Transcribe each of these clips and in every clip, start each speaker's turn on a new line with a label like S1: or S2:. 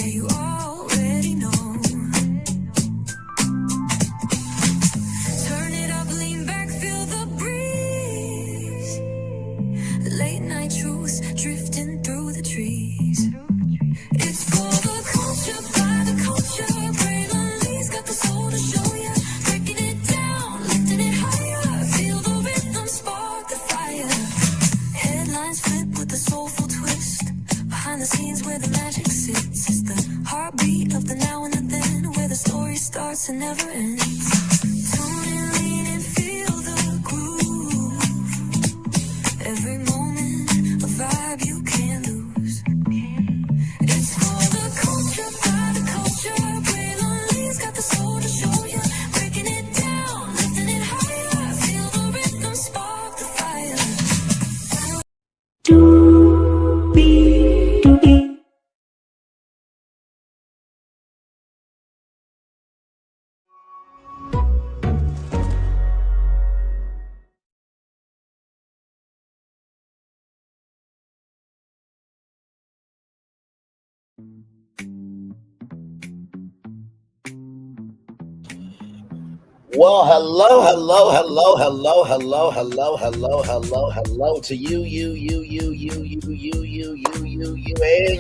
S1: you already know. Turn it up, lean back, feel the breeze. Late night truths drifting through the trees. It's for the culture, by the culture. Braylon's got the soul to show ya. Breaking it down, lifting it higher. Feel the rhythm, spark the fire. Headlines flip with a soulful twist. Behind the scenes where the magic sits. It's the heartbeat of the now and the then, where the story starts and never ends. Tune in, lean and feel the groove. Every moment, a vibe you can't lose. It's for the culture, by the culture. Braylon's got the soul to show ya. Breaking it down, lifting it higher. Feel the rhythm, spark the fire.
S2: Well, hello to you, and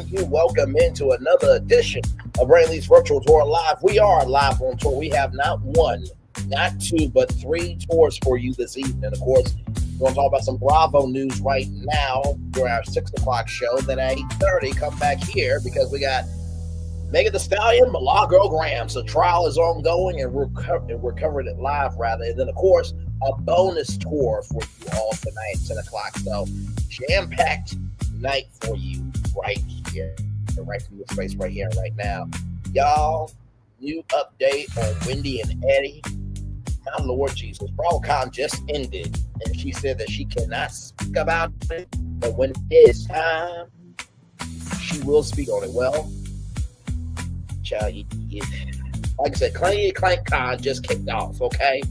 S2: you. Welcome into another edition of Braylon's Virtual Tour Live. We are live on tour. We have not one, not two, but three tours for you this evening. Of course, we're going to talk about some Bravo news right now during our 6 o'clock show. Then at 8:30, come back here because we got Megan Thee Stallion, Milagro Grams. The trial is ongoing, and we're covering it live, rather. And then, of course, a bonus tour for you all tonight at 10 o'clock. So, jam-packed night for you right here, right from this space right here, right now. Y'all, new update on Wendy and Eddie. My Lord Jesus, BravoCon just ended, and she said that she cannot speak about it, but when it is time, she will speak on it. Well, like I said, Clank Con just kicked off, okay?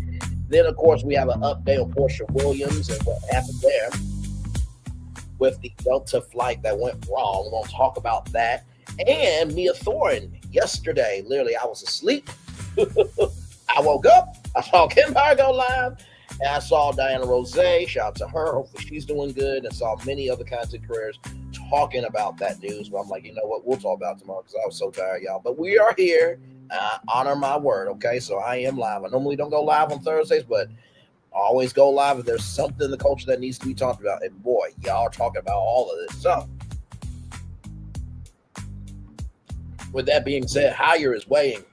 S2: Then, of course, we have an update on Portia Williams and what happened there with the Delta flight that went wrong. We're going to talk about that. And Mia Thorne, yesterday, literally, I was asleep. I woke up, I saw Empire go live, and I saw Diana Rose. Shout out to her. Hopefully she's doing good. And saw many other content creators talking about that news. But I'm like, you know what? We'll talk about it tomorrow because I was so tired, y'all. But we are here. Honor my word, okay? So I am live. I normally don't go live on Thursdays, but I always go live if there's something in the culture that needs to be talked about. And boy, y'all are talking about all of this. So with that being said, higher is weighing,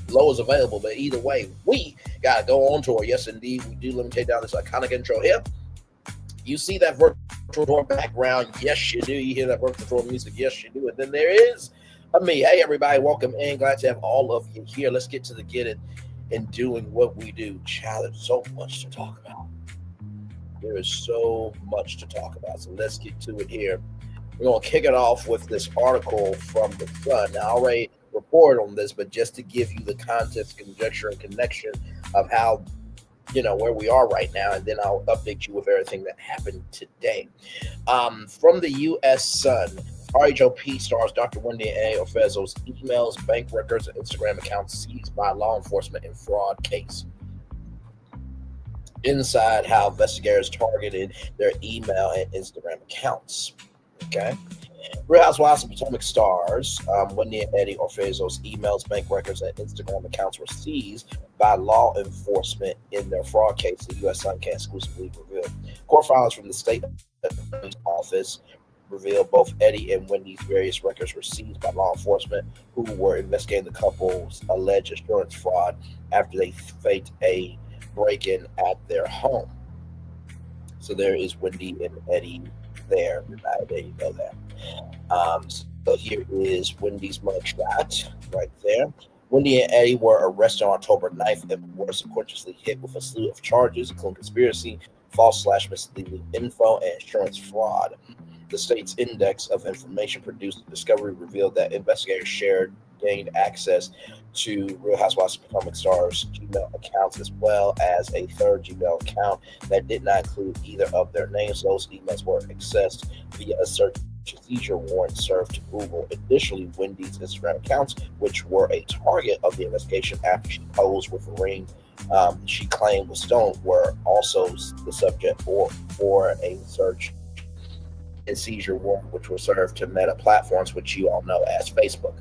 S2: low is available. But either way, we got to go on tour. Yes, indeed, we do. Let me take down this iconic intro here. You see that virtual tour background? Yes, you do. You hear that virtual tour music? Yes, you do. And then there is me. Hey, everybody, welcome in. Glad to have all of you here. Let's get to the get it and doing what we do. Child, there's so much to talk about. There is so much to talk about. So let's get to it here. We're going to kick it off with this article from The Sun. Now, I already reported on this, but just to give you the context, conjecture, and connection of how, where we are right now, and then I'll update you with everything that happened today. From the U.S. Sun, RHOP stars Dr. Wendy A. Orfezzo's emails, bank records, and Instagram accounts seized by law enforcement in fraud case. Inside how investigators targeted their email and Instagram accounts. Okay. Real Housewives of Potomac stars Wendy and Eddie Orfezzo's emails, bank records, and Instagram accounts were seized by law enforcement in their fraud case, the U.S. Sun can exclusively reveal. Court filings from the state attorney's office reveal both Eddie and Wendy's various records were seized by law enforcement who were investigating the couple's alleged insurance fraud after they faked a break-in at their home. So there is Wendy and Eddie there. There you go there. So here is Wendy's mugshot right there. Wendy and Eddie were arrested on October 9th and were sequentially hit with a slew of charges, including conspiracy, false/misleading info, and insurance fraud. The state's index of information produced discovery revealed that investigators gained access to Real Housewives of Potomac stars' Gmail accounts, as well as a third Gmail account that did not include either of their names. Those emails were accessed via a search and seizure warrant served to Google. Additionally, Wendy's Instagram accounts, which were a target of the investigation after she posed with a ring she claimed was stolen, were also the subject for a search and seizure warrant, which was served to Meta platforms, which you all know as Facebook.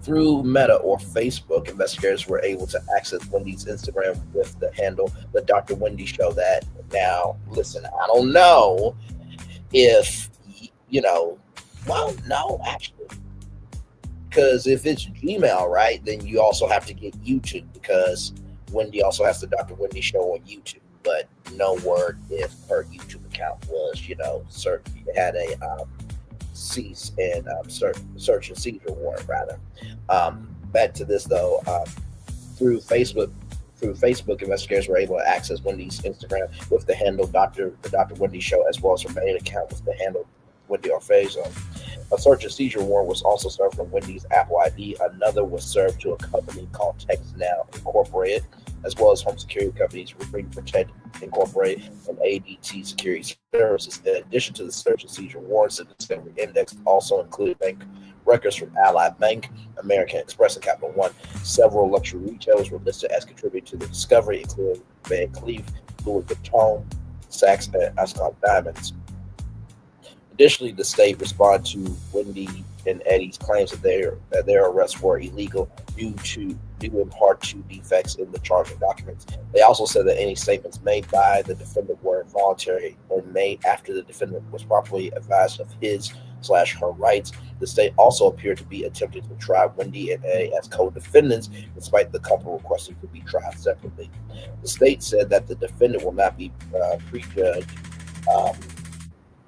S2: Through Meta or Facebook, investigators were able to access Wendy's Instagram with the handle The Dr. Wendy Show. That now, listen, I don't know if, well, no, actually, because if it's Gmail, right, then you also have to get YouTube because Wendy also has the Dr. Wendy Show on YouTube. But no word if her YouTube account was, had a cease and search and seizure warrant rather. Back to this though, through Facebook. Through Facebook, investigators were able to access Wendy's Instagram with the handle the Dr. Wendy Show, as well as her main account with the handle Wendy Orfezo. A search and seizure warrant was also served from Wendy's Apple ID. Another was served to a company called TextNow Incorporated, as well as home security companies Ring Protect Incorporated and ADT Security Services. In addition to the search and seizure warrants, the discovery index also included bank records from Ally Bank, American Express, and Capital One. Several luxury retailers were listed as contributing to the discovery, including Van Cleef, Louis Vuitton, Saks, and Ascot Diamonds. Additionally, the state responded to Wendy and Eddie's claims that their arrests were illegal due in part to defects in the charging documents. They also said that any statements made by the defendant were involuntary and made after the defendant was properly advised of his/her rights. The state also appeared to be attempting to try Wendy and Eddie as co-defendants, despite the couple requesting to be tried separately. The state said that the defendant will not be prejudged.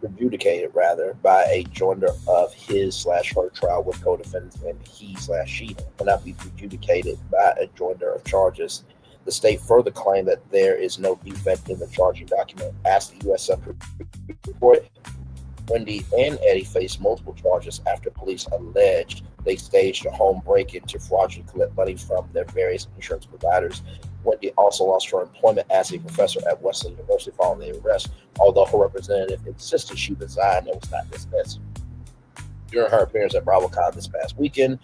S2: Adjudicated rather by a joinder of his/her trial with co-defendants, and he/she will not be adjudicated by a joinder of charges. The state further claimed that there is no defect in the charging document. As the U.S. Supreme Court, Wendy and Eddie faced multiple charges after police alleged they staged a home break-in to fraudulently collect money from their various insurance providers. Wendy also lost her employment as a professor at Wesleyan University following the arrest, although her representative insisted she resigned and was not dismissed. During her appearance at BravoCon this past weekend,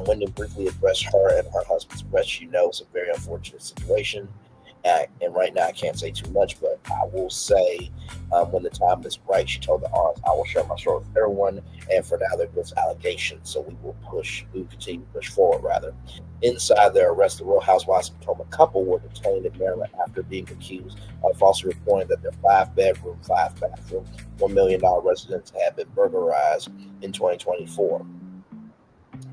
S2: Wendy briefly addressed her and her husband's arrest. She knows a very unfortunate situation. And right now I can't say too much, but I will say when the time is right, she told the audience, I will share my story with everyone. And for now, there goes allegations. So we will continue to push forward rather. Inside their arrest, the Real Housewives of Potomac couple were detained in Maryland after being accused of falsely reporting that their 5-bedroom, 5-bathroom, $1 million residence had been burglarized in 2024.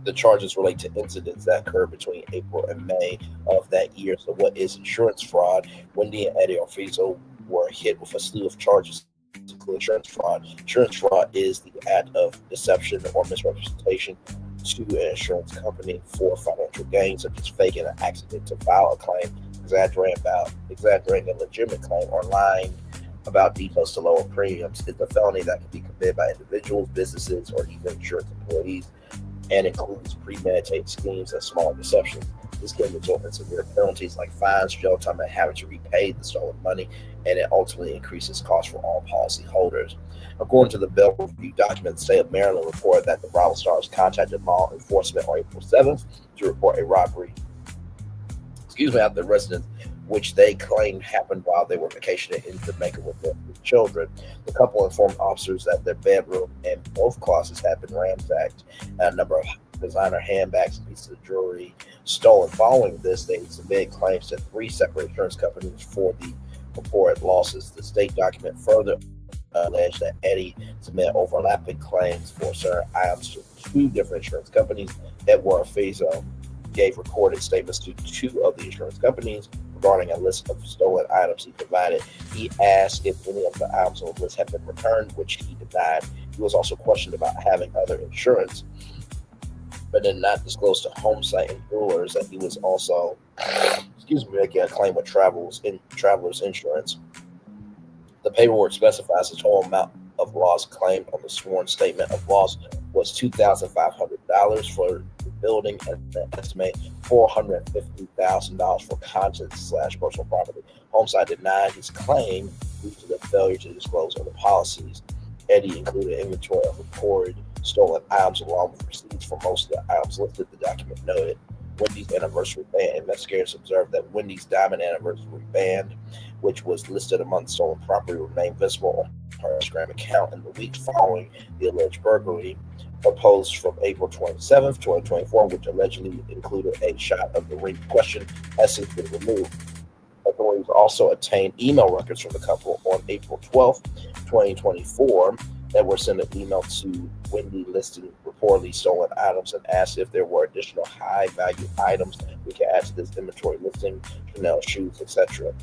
S2: The charges relate to incidents that occurred between April and May of that year. So what is insurance fraud? Wendy and Eddie Orfezo were hit with a slew of charges, including insurance fraud. Insurance fraud is the act of deception or misrepresentation to an insurance company for financial gain, such as faking an accident to file a claim, exaggerating a legitimate claim, or lying about details to lower premiums. It's a felony that can be committed by individuals, businesses, or even insurance employees, and includes premeditated schemes and small deceptions. This can result in severe penalties like fines, jail time, and having to repay the stolen money, and it ultimately increases costs for all policyholders. According to the Bell Review document, the state of Maryland reported that the Bravo Stars contacted law enforcement on April 7th to report a robbery at the residence, which they claimed happened while they were vacationing in Jamaica with their children. The couple informed officers that their bedroom and both closets had been ransacked, and a number of designer handbags and pieces of jewelry stolen. Following this, they submitted claims to 3 separate insurance companies for the reported losses. The state document further alleged that Eddie submitted overlapping claims for certain items to 2 different insurance companies. Edward Fazo gave recorded statements to 2 of the insurance companies regarding a list of stolen items he provided. He asked if any of the items on the list had been returned, which he denied. He was also questioned about having other insurance, but did not disclose to Homesite and Jewelers that he was also, making a claim with Travelers Insurance. The paperwork specifies the total amount of loss claimed on the sworn statement of loss was $2,500 for the building and an estimated $450,000 for contents/personal property. Homesite denied his claim due to the failure to disclose other policies. Eddie included inventory of reported stolen items along with receipts for most of the items listed. The document noted Wendy's anniversary band. Investigators observed that Wendy's diamond anniversary band, which was listed among the stolen property, remained visible on her Instagram account in the weeks following the alleged burglary. A post from April 27th, 2024, which allegedly included a shot of the ring in question, has since been removed. Authorities also obtained email records from the couple on April 12th, 2024, that were sent an email to Wendy listing reportedly stolen items and asked if there were additional high-value items we can add to this inventory listing, Chanel shoes, etc.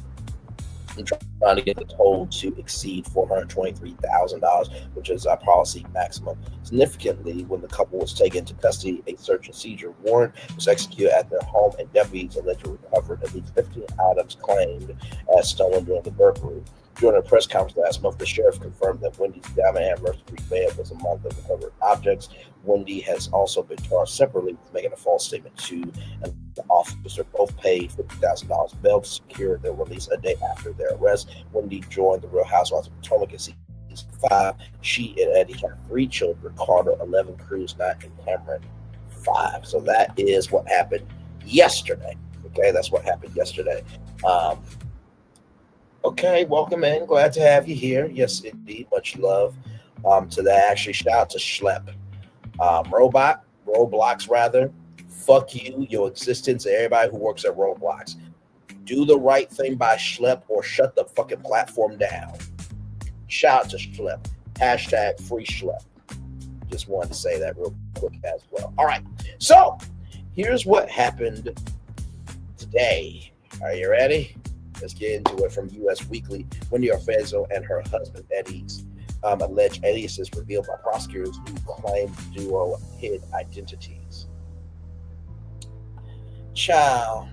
S2: I'm trying to get the total to exceed $423,000, which is our policy maximum. Significantly, when the couple was taken into custody, a search and seizure warrant was executed at their home, and deputies allegedly recovered at least 15 items claimed as stolen during the burglary. During a press conference last month, the sheriff confirmed that Wendy's diamond anniversary band was among the recovered objects. Wendy has also been charged separately with making a false statement to the officer. Both paid $50,000 bail to secure their release a day after their arrest. Wendy joined the Real Housewives of Potomac in season 5. She and Eddie have 3 children: Carter, 11, Cruz, 9, and Cameron, 5. So that is what happened yesterday. Okay, that's what happened yesterday. Okay, welcome in. Glad to have you here. Yes, indeed. Much love to that. Actually, shout out to Schlep. Roblox, rather. Fuck you, your existence, and everybody who works at Roblox. Do the right thing by Schlep or shut the fucking platform down. Shout out to Schlep. Hashtag free Schlep. Just wanted to say that real quick as well. All right, so here's what happened today. Are you ready? Let's get into it. From U.S. Weekly. Wendy Orfezzo and her husband Eddie's alleged aliases revealed by prosecutors who claim the duo hid identities. Ciao.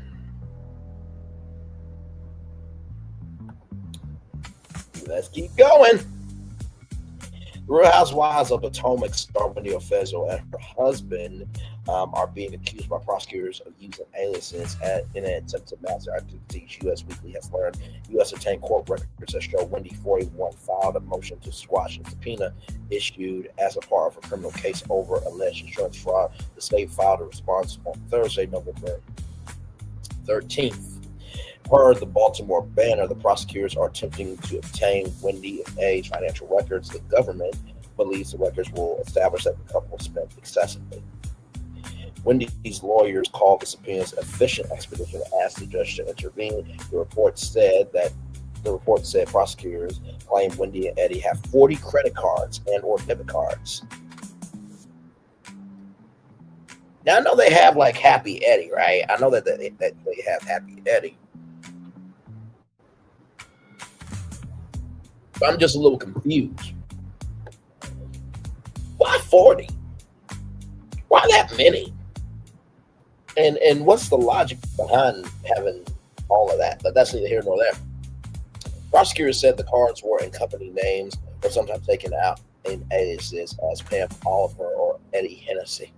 S2: Let's keep going. The Real Housewives of Potomac star Wendy Orfezzo and her husband are being accused by prosecutors of using aliases in an attempt to mask their identities. U.S. Weekly has learned U.S. obtained court records that show Wendy 41 filed a motion to squash a subpoena issued as a part of a criminal case over alleged insurance fraud. The state filed a response on Thursday, November 13th. Per the Baltimore Banner, the prosecutors are attempting to obtain Wendy and A's financial records. The government believes the records will establish that the couple spent excessively. Wendy's lawyers called the subpoena's efficient expedition and asked the judge to intervene. The report said prosecutors claim Wendy and Eddie have 40 credit cards and or debit cards. Now I know they have like Happy Eddie, right? I know that they have Happy Eddie. I'm just a little confused. Why 40? Why that many? And what's the logic behind having all of that? But that's neither here nor there. Prosecutors said the cards were in company names or sometimes taken out in aliases as Pam Oliver or Eddie Hennessy.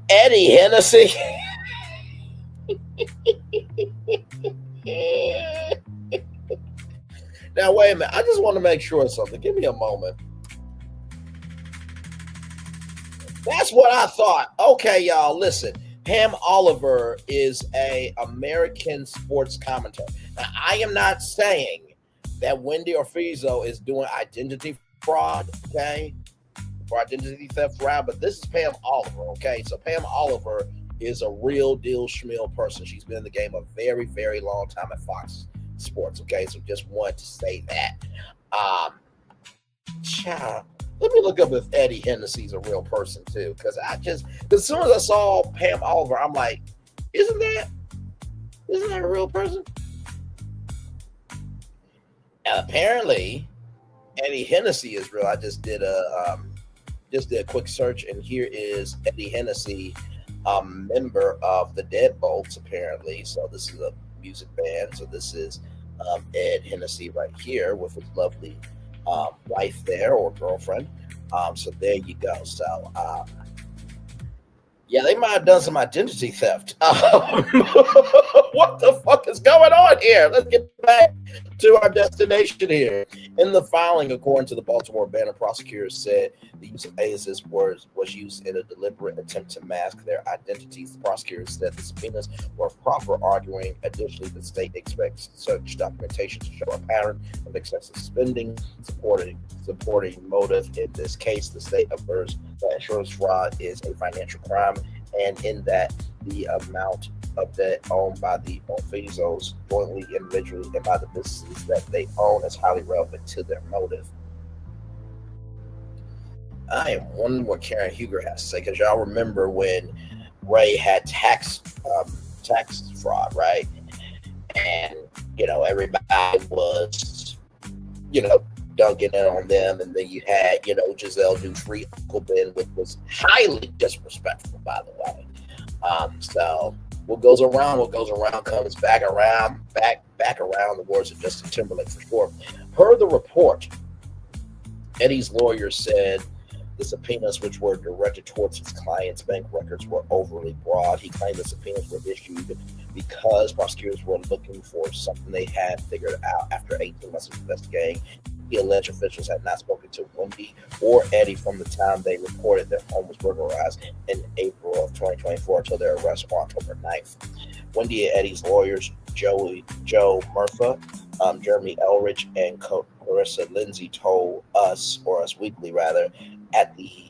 S2: Eddie Hennessy? Now, wait a minute. I just want to make sure of something. Give me a moment. That's what I thought. Okay, y'all, listen. Pam Oliver is an American sports commentator. Now, I am not saying that Wendy Orfezzo is doing identity fraud, okay? For identity theft fraud, but this is Pam Oliver, okay? So Pam Oliver is a real deal schmill person. She's been in the game a very, very long time at Fox Sports, okay? So just wanted to say that. Let me look up if Eddie Hennessy's a real person too, because as soon as I saw Pam Oliver, I'm like, isn't that a real person? And apparently, Eddie Hennessy is real. I just did a quick search, and here is Eddie Hennessy, member of the Deadbolts, apparently. So this is a music band. So this is Ed Hennessy right here with his lovely wife there, or girlfriend. So there you go. So yeah, they might have done some identity theft. What the fuck is going on here? Let's get back to our destination here. In the filing, according to the Baltimore Banner, prosecutors said the use of aliases was used in a deliberate attempt to mask their identities. The prosecutors said the subpoenas were proper, arguing additionally the state expects such documentation to show a pattern of excessive spending, supporting motive. In this case, the state affirms that insurance fraud is a financial crime, and in that the amount of debt owned by the Orfizos jointly, individually, and by the businesses that they own is highly relevant to their motive. I am wondering what Karen Huger has to say because y'all remember when Ray had tax fraud, right? And everybody was dunking in on them, and then you had Giselle Dupree, Uncle Ben, which was highly disrespectful, by the way. So what goes around comes back around, back around. The words of Justin Timberlake for sure. Per the report, Eddie's lawyer said the subpoenas, which were directed towards his client's bank records, were overly broad. He claimed the subpoenas were issued because prosecutors were looking for something they had figured out after 18 months of investigating. He alleged officials had not spoken to Wendy or Eddie from the time they reported their home was burglarized in April of 2024 until their arrest on October 9th. Wendy and Eddie's lawyers, Joe Murphy, Jeremy Elrich, and Clarissa Lindsay told Us Weekly rather, at the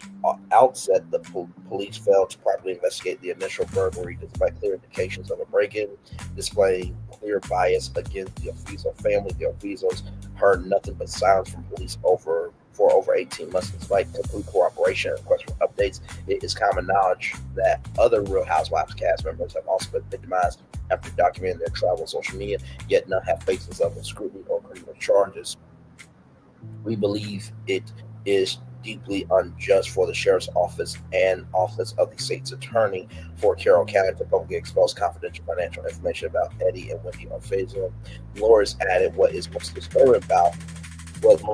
S2: outset, the police failed to properly investigate the initial burglary despite clear indications of a break-in, displaying clear bias against the Orfizo family. The Orfizos heard nothing but silence from police for over 18 months, despite complete cooperation and requests for updates. It is common knowledge that other Real Housewives cast members have also been victimized after documenting their travel on social media, yet none have faced this level of scrutiny or criminal charges. We believe it is deeply unjust for the sheriff's office and office of the state's attorney for Carroll County to publicly expose confidential financial information about Eddie and Wendy Orfizo. Lawyers added, what is most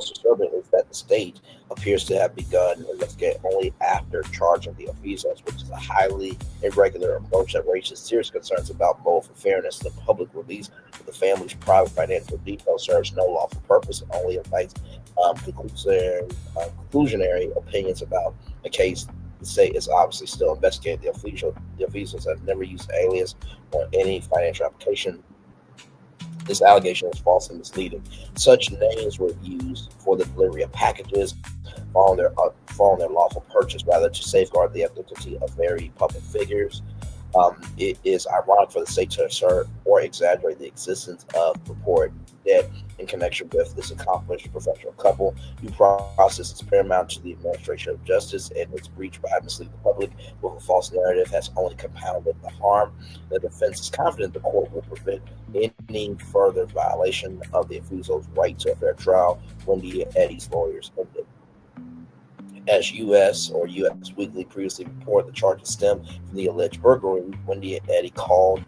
S2: disturbing is that the state appears to have begun investigating only after charging the Orfizos, which is a highly irregular approach that raises serious concerns about both the fairness. The public release of the family's private financial details serves no lawful purpose and only invites conclusionary opinions about a case. The state is obviously still investigating. The Orfizos have never used alias on any financial application. This allegation is false and misleading. Such names were used for the delivery of packages following their lawful purchase, rather to safeguard the identity of very public figures. It is ironic for the state to assert or exaggerate the existence of purported debt in connection with this accomplished professional couple. Due process is paramount to the administration of justice, and its breach by misleading the public with a false narrative has only compounded the harm. The defense is confident the court will prevent any further violation of the Orfizo's right to a fair trial. Wendy and Eddie's lawyers ended. As U.S. Weekly previously reported, the charges stem from the alleged burglary. Wendy and Eddie called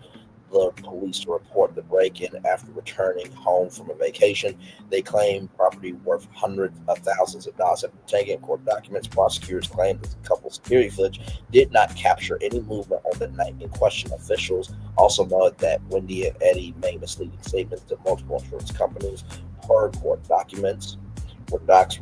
S2: the police to report the break-in after returning home from a vacation. They claimed property worth hundreds of thousands of dollars. After taking court documents, prosecutors claimed that the couple's security footage did not capture any movement on the night in question. Officials also noted that Wendy and Eddie made misleading statements to multiple insurance companies per court docs,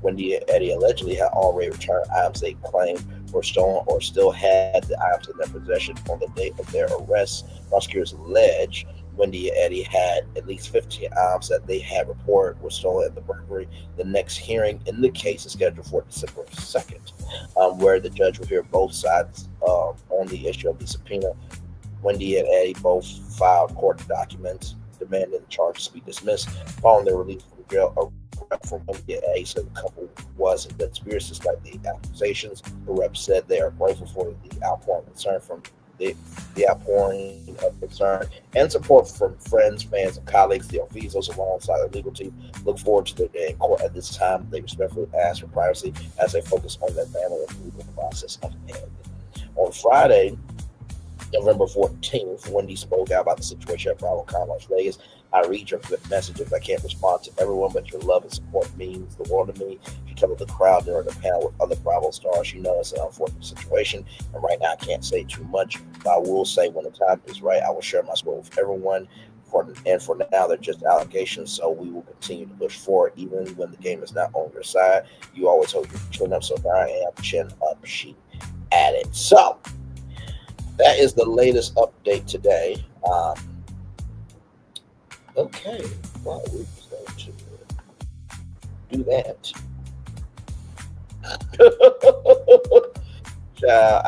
S2: Wendy and Eddie allegedly had already returned items they claimed were stolen or still had the items in their possession on the date of their arrest. Prosecutors allege Wendy and Eddie had at least 15 items that they had reported were stolen at the burglary. The next hearing in the case is scheduled for December 2nd, where the judge will hear both sides on the issue of the subpoena. Wendy and Eddie both filed court documents demanding the charges be dismissed following their release from jail. From Wendy and Eddie said the couple was in good spirits despite the accusations. The rep said they are grateful for the outpouring of concern and support from friends, fans, and colleagues. The Orfizos, alongside their legal team, look forward to their day in court. At this time, they respectfully ask for privacy as they focus on their family and legal process ahead. On Friday, November 14th, Wendy spoke out about the situation at Bravodamnation, Las Vegas. I read your messages. I can't respond to everyone, but your love and support means the world to me. She told the crowd during the panel with other Bravo stars. She knows it's an unfortunate situation, and right now I can't say too much, but I will say when the time is right, I will share my story with everyone. For now, they're just allegations. So we will continue to push forward, even when the game is not on your side. You always hold your chin up. So here I am, chin up, she added. So that is the latest update today. Okay, well, we're just going to do that. Child,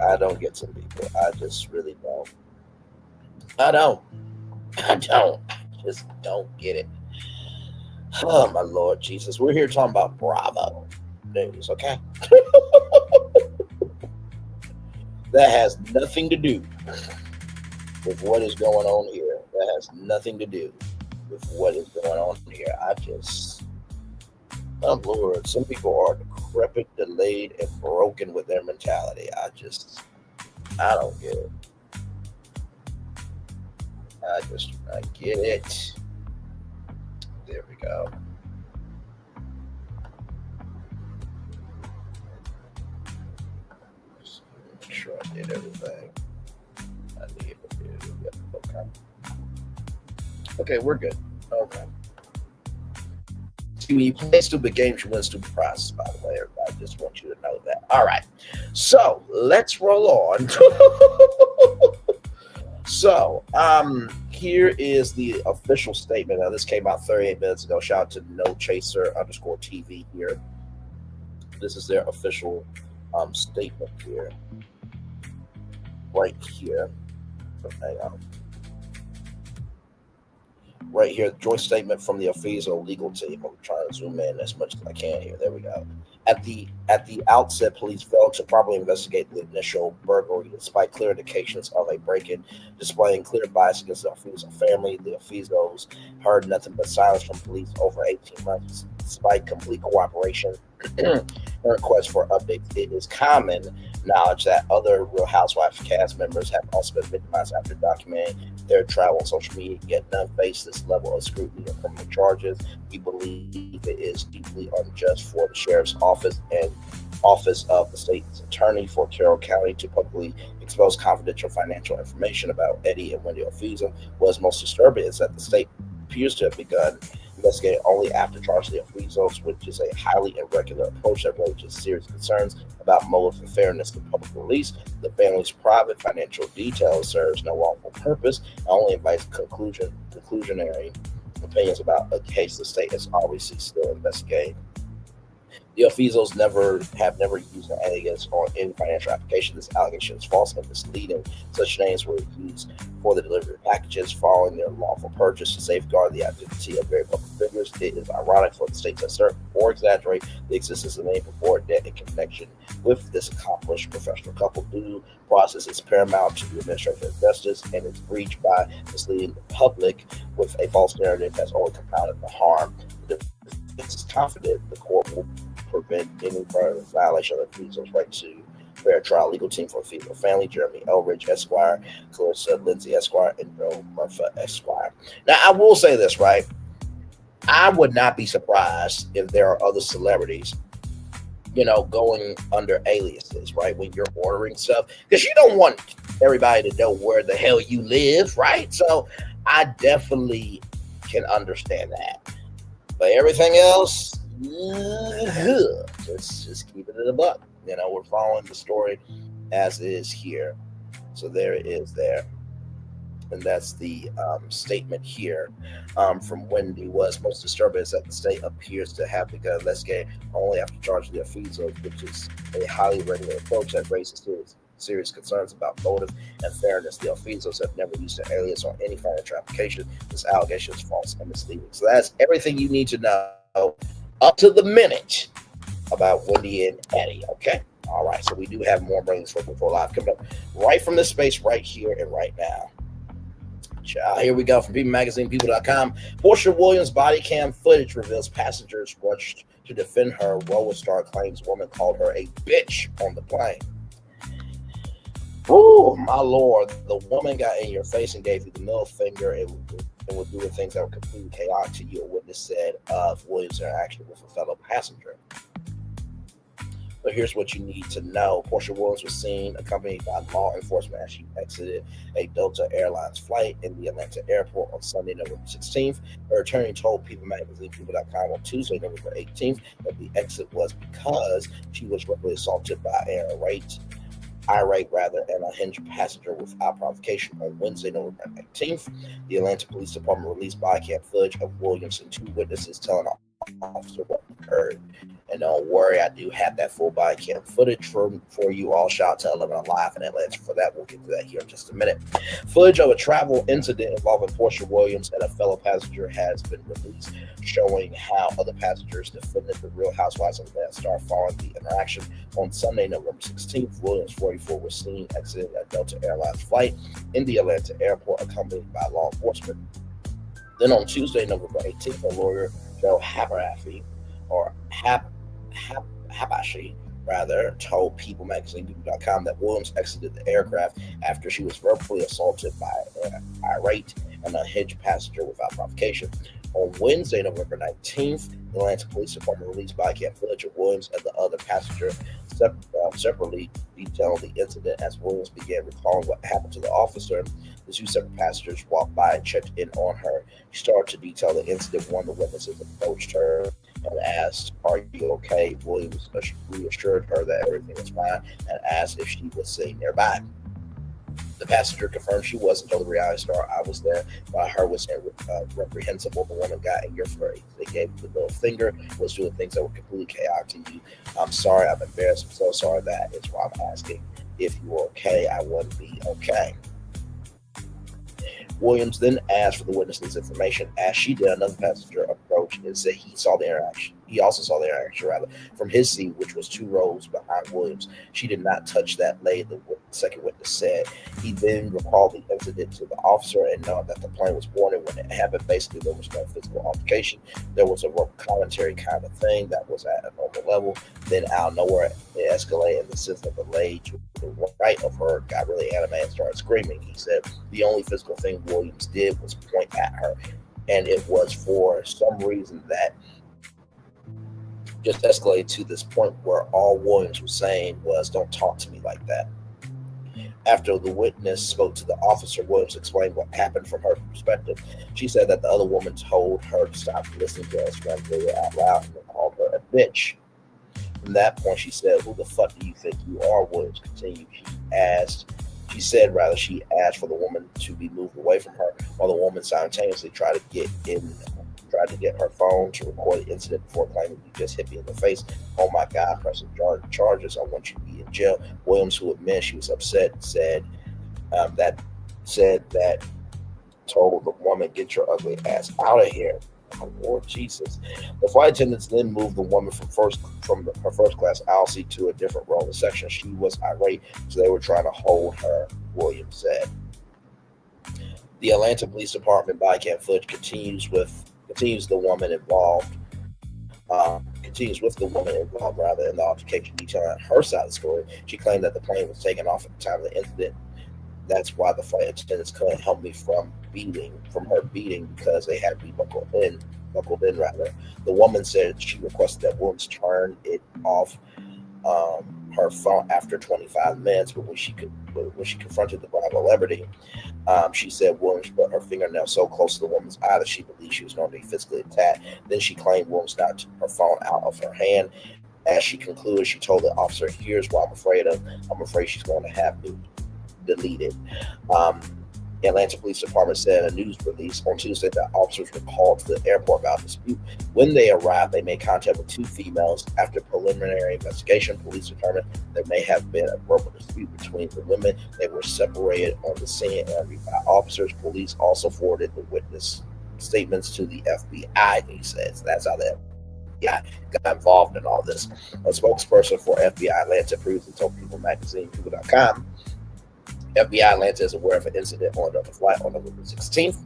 S2: I don't get some people. I just really don't. I don't. I don't. I just don't get it. Oh my Lord Jesus. We're here talking about Bravo news, okay? That has nothing to do with what is going on here. That has nothing to do with what is going on here. Oh Lord, some people are decrepit, delayed, and broken with their mentality. I don't get it. I just do not get it. There we go. Just make sure I did everything I need to do. Yep, okay. Okay, we're good. Okay. See, when you play stupid games, you win stupid prizes, by the way, everybody. I just want you to know that. All right. So let's roll on. So, here is the official statement. Now, this came out 38 minutes ago. Shout out to NoChaser_TV here. This is their official statement here. Right here. Hang on. Right here, the joint statement from the Afizo legal team. I'm trying to zoom in as much as I can here. There we go. At the outset, police failed to properly investigate the initial burglary, despite clear indications of a break-in, displaying clear bias against the Afizo family. The Afizos heard nothing but silence from police over 18 months, despite complete cooperation and requests for updates. It is common knowledge that other Real Housewives cast members have also been victimized after documenting their travel on social media, yet none face this level of scrutiny or criminal charges. We believe it is deeply unjust for the sheriff's office and office of the state's attorney for Carroll County to publicly expose confidential financial information about Eddie and Wendy Afizo. What's most disturbing is that the state appears to have begun investigating only after charging the Afizos, which is a highly irregular approach that raises serious concerns about motive and fairness to public release. The family's private financial details serves no lawful purpose and only invites conclusionary opinions about a case the state is obviously still investigating. The Afizos have never used an alias on any financial application. This allegation is false and misleading. Such names were used for the delivery of packages following their lawful purchase to safeguard the identity of very public figures. It is ironic for the state to assert or exaggerate the existence of name before debt in connection with this accomplished professional couple. Due process is paramount to the administration of justice, and its breach by misleading the public with a false narrative has only compounded the harm. The defense is confident the court will prevent any further violation of the Afizo's right to fair trial. Legal team for the Afizo family: Jeremy Elridge, Esquire, Clarissa Lindsay, Esquire, and Joe Murphy, Esquire. Now, I will say this, right? I would not be surprised if there are other celebrities, going under aliases, right? When you're ordering stuff, because you don't want everybody to know where the hell you live, right? So I definitely can understand that. But everything else, just keep it in the buck. We're following the story as is here. So there it is there. And that's the statement here from Wendy. What's most disturbing is that the state appears to have begun investigating only after charging the Afizos, which is a highly regular approach that raises serious concerns about motive and fairness. The Afizos have never used an alias on any financial application. This allegation is false and misleading. So that's everything you need to know up to the minute about Wendy and Eddie. Okay. All right. So we do have more Brains for Before Live coming up right from this space right here and right now. Here we go from People Magazine, People.com. Portia Williams' body cam footage reveals passengers rushed to defend her. Roller star claims woman called her a bitch on the plane. Oh, my Lord. The woman got in your face and gave you the middle finger and was doing things that were completely chaotic to you, a witness said of Williams' interaction with a fellow passenger. So here's what you need to know. Portia Williams was seen accompanied by law enforcement as she exited a Delta Airlines flight in the Atlanta airport on Sunday, November 16th. Her attorney told People Magazine, People.com on Tuesday, November 18th, that the exit was because she was verbally assaulted by an irate and unhinged passenger without provocation. On Wednesday, November 19th, the Atlanta Police Department released body cam footage of Williams and two witnesses telling an officer what occurred. And don't worry, I do have that full body cam footage for you all. Shout out to 11 Alive in Atlanta for that. We'll get to that here in just a minute. Footage of a travel incident involving Portia Williams and a fellow passenger has been released, showing how other passengers defended the Real Housewives of Atlanta star following the interaction. On Sunday, November 16th, Williams, 44, was seen exiting a Delta Airlines flight in the Atlanta airport, accompanied by law enforcement. Then on Tuesday, November 18th, a lawyer, Joe Habashi, told People Magazine, People.com, that Williams exited the aircraft after she was verbally assaulted by an irate and unhinged passenger without provocation. On Wednesday, November 19th, the Atlanta Police Department released body cam footage of Williams and the other passenger separately detailing the incident. As Williams began recalling what happened to the officer, the two separate passengers walked by and checked in on her. She started to detail the incident. One of the witnesses approached her and asked, "Are you okay?" Williams reassured her that everything was fine and asked if she was sitting nearby. The passenger confirmed she wasn't. Told the reality star, "I was there, but I heard was reprehensible. The woman got in your face. They gave the middle finger, was doing things that were completely chaotic to you. I'm sorry, I'm embarrassed. I'm so sorry. That is why I'm asking if you were okay. I wouldn't be okay." Williams then asked for the witness's information. As she did, another passenger approached and said he saw the interaction. He also saw the interaction from his seat, which was 2 rows behind Williams. She did not touch that lady, the second witness said. He then recalled the incident to the officer and noted that the plane was warning when it happened. Basically, there was no physical altercation. There was a rope commentary kind of thing that was at a normal level. Then out of nowhere, it escalated in the sense that the lady to the right of her got really animated and started screaming. He said the only physical thing Williams did was point at her, and it was for some reason that just escalated to this point where all Williams was saying was, "Don't talk to me like that." After the witness spoke to the officer, Williams explained what happened from her perspective. She said that the other woman told her to stop listening to her scream out loud and called her a bitch. From that point, she said, "Who the fuck do you think you are?" Williams continued. She asked for the woman to be moved away from her, while the woman simultaneously tried to get her phone to record the incident before claiming, "You just hit me in the face. Oh my God, pressing charges. I want you to be in jail." Williams, who admitted she was upset, said that told the woman, "Get your ugly ass out of here." Oh, Lord Jesus. The flight attendants then moved the woman from her first class aisle seat to a different row in the section. She was irate, so they were trying to hold her, Williams said. The Atlanta Police Department body cam footage continues with the woman involved in the altercation, detailing her side of the story. She claimed that the plane was taken off at the time of the incident. That's why the flight attendants couldn't help me from her beating because they had me buckled in. The woman said she requested that Williams turn it off her phone after 25 minutes, but when she confronted the Bravo celebrity, she said Williams put her fingernail so close to the woman's eye that she believed she was going to be physically attacked. Then she claimed Williams knocked her phone out of her hand. As she concluded, she told the officer, "Here's what I'm afraid of. I'm afraid she's going to have me deleted." Atlanta Police Department said in a news release on Tuesday that officers were called to the airport about a dispute. When they arrived, they made contact with 2 females. After preliminary investigation, police determined there may have been a verbal dispute between the women. They were separated on the scene and interviewed by officers. Police also forwarded the witness statements to the FBI, he says. That's how the FBI got involved in all this. A spokesperson for FBI Atlanta previously told People Magazine, People.com, FBI Atlanta is aware of an incident on another flight on November 16th,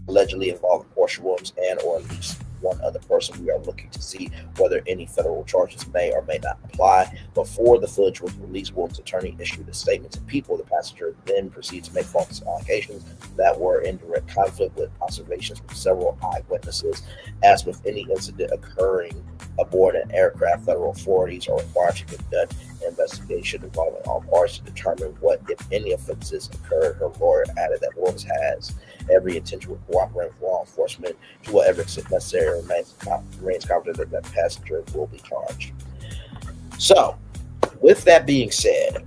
S2: allegedly involving Portia Williams and or at least one other person. We are looking to see whether any federal charges may or may not apply. Before the footage was released, Williams' attorney issued a statement to People. The passenger then proceeded to make false allegations that were in direct conflict with observations from several eyewitnesses. As with any incident occurring aboard an aircraft, federal authorities are required to conduct an investigation involving all parties to determine what, if any, offenses occurred. Her lawyer added that Williams has every intention to cooperate with law enforcement to whatever extent necessary, remains confident that passenger will be charged. So, with that being said,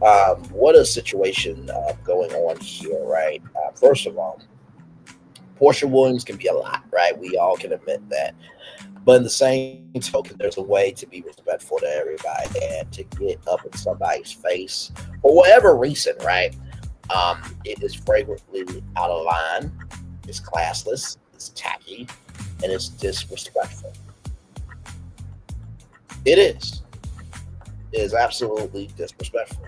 S2: what a situation going on here, right? First of all, Portia Williams can be a lot, right? We all can admit that. But in the same token, there's a way to be respectful to everybody and to get up in somebody's face for whatever reason, right? It is flagrantly out of line, it's classless, it's tacky, and it's disrespectful. It is. It is absolutely disrespectful.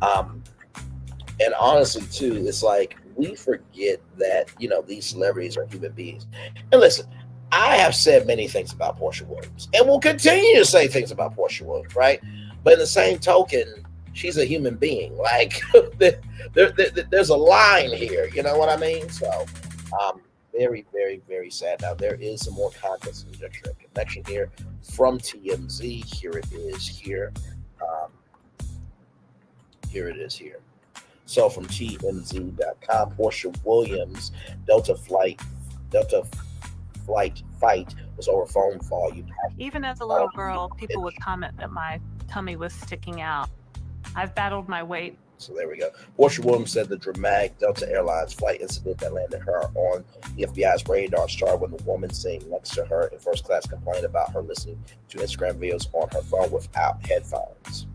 S2: And honestly, too, it's like we forget that, these celebrities are human beings. And listen, I have said many things about Portia Williams and will continue to say things about Portia Williams, right? But in the same token, she's a human being. Like, there's a line here, you know what I mean? So, very, very, very sad. Now, there is some more context in the connection here from TMZ. Here it is here. Here it is here. So from TMZ.com, Portia Williams, Delta flight fight was over phone volume.
S3: Even as a little girl, people would comment that my tummy was sticking out. I've battled my weight.
S2: So there we go. Portia Williams said the dramatic Delta Airlines flight incident that landed her on the FBI's radar started when the woman sitting next to her in first class complained about her listening to Instagram videos on her phone without headphones.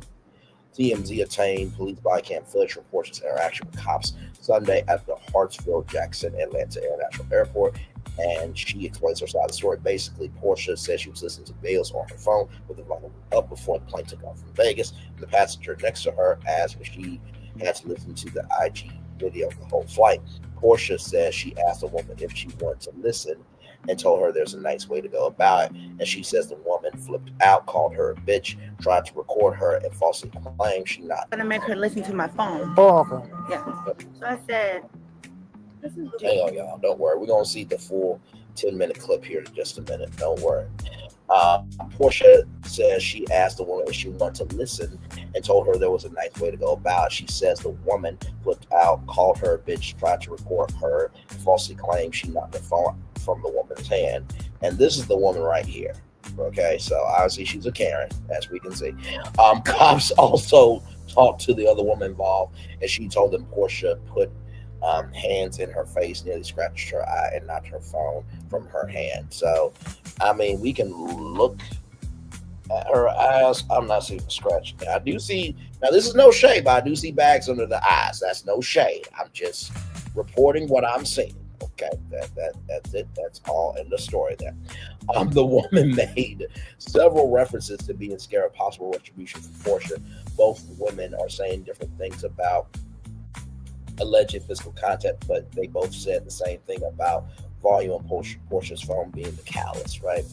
S2: TMZ obtained police body cam footage from Portia's interaction with cops Sunday at the Hartsfield-Jackson Atlanta International Airport, and she explains her side of the story. Basically, Portia said she was listening to videos on her phone with the volume up before the plane took off from Vegas. And the passenger next to her asked if she had to listen to the IG video of the whole flight. Portia said she asked the woman if she wanted to listen and told her there's a nice way to go about it. And she says the woman flipped out, called her a bitch, tried to record her, and falsely claimed she not.
S4: I'm gonna make her listen to my phone.
S5: Oh, okay.
S4: Yeah. So I said,
S2: hang on, y'all. Don't worry. We're going to see the full 10-minute clip here in just a minute. Don't worry. Portia says she asked the woman if she wanted to listen and told her there was a nice way to go about it. She says the woman flipped out, called her a bitch, tried to record her, falsely claimed she knocked the phone from the woman's hand. And this is the woman right here. Okay, so obviously she's a Karen, as we can see. Cops also talked to the other woman involved, and she told them Portia put hands in her face, nearly scratched her eye, and knocked her phone from her hand. So, I mean, we can look at her eyes. I'm not seeing a scratch. I do see, now this is no shade, but I do see bags under the eyes. That's no shade. I'm just reporting what I'm seeing. Okay, that's it. That's all in the story there. The woman made several references to being scared of possible retribution from Portia. Both women are saying different things about alleged physical contact, but they both said the same thing about volume on Portia's phone being the callous, right?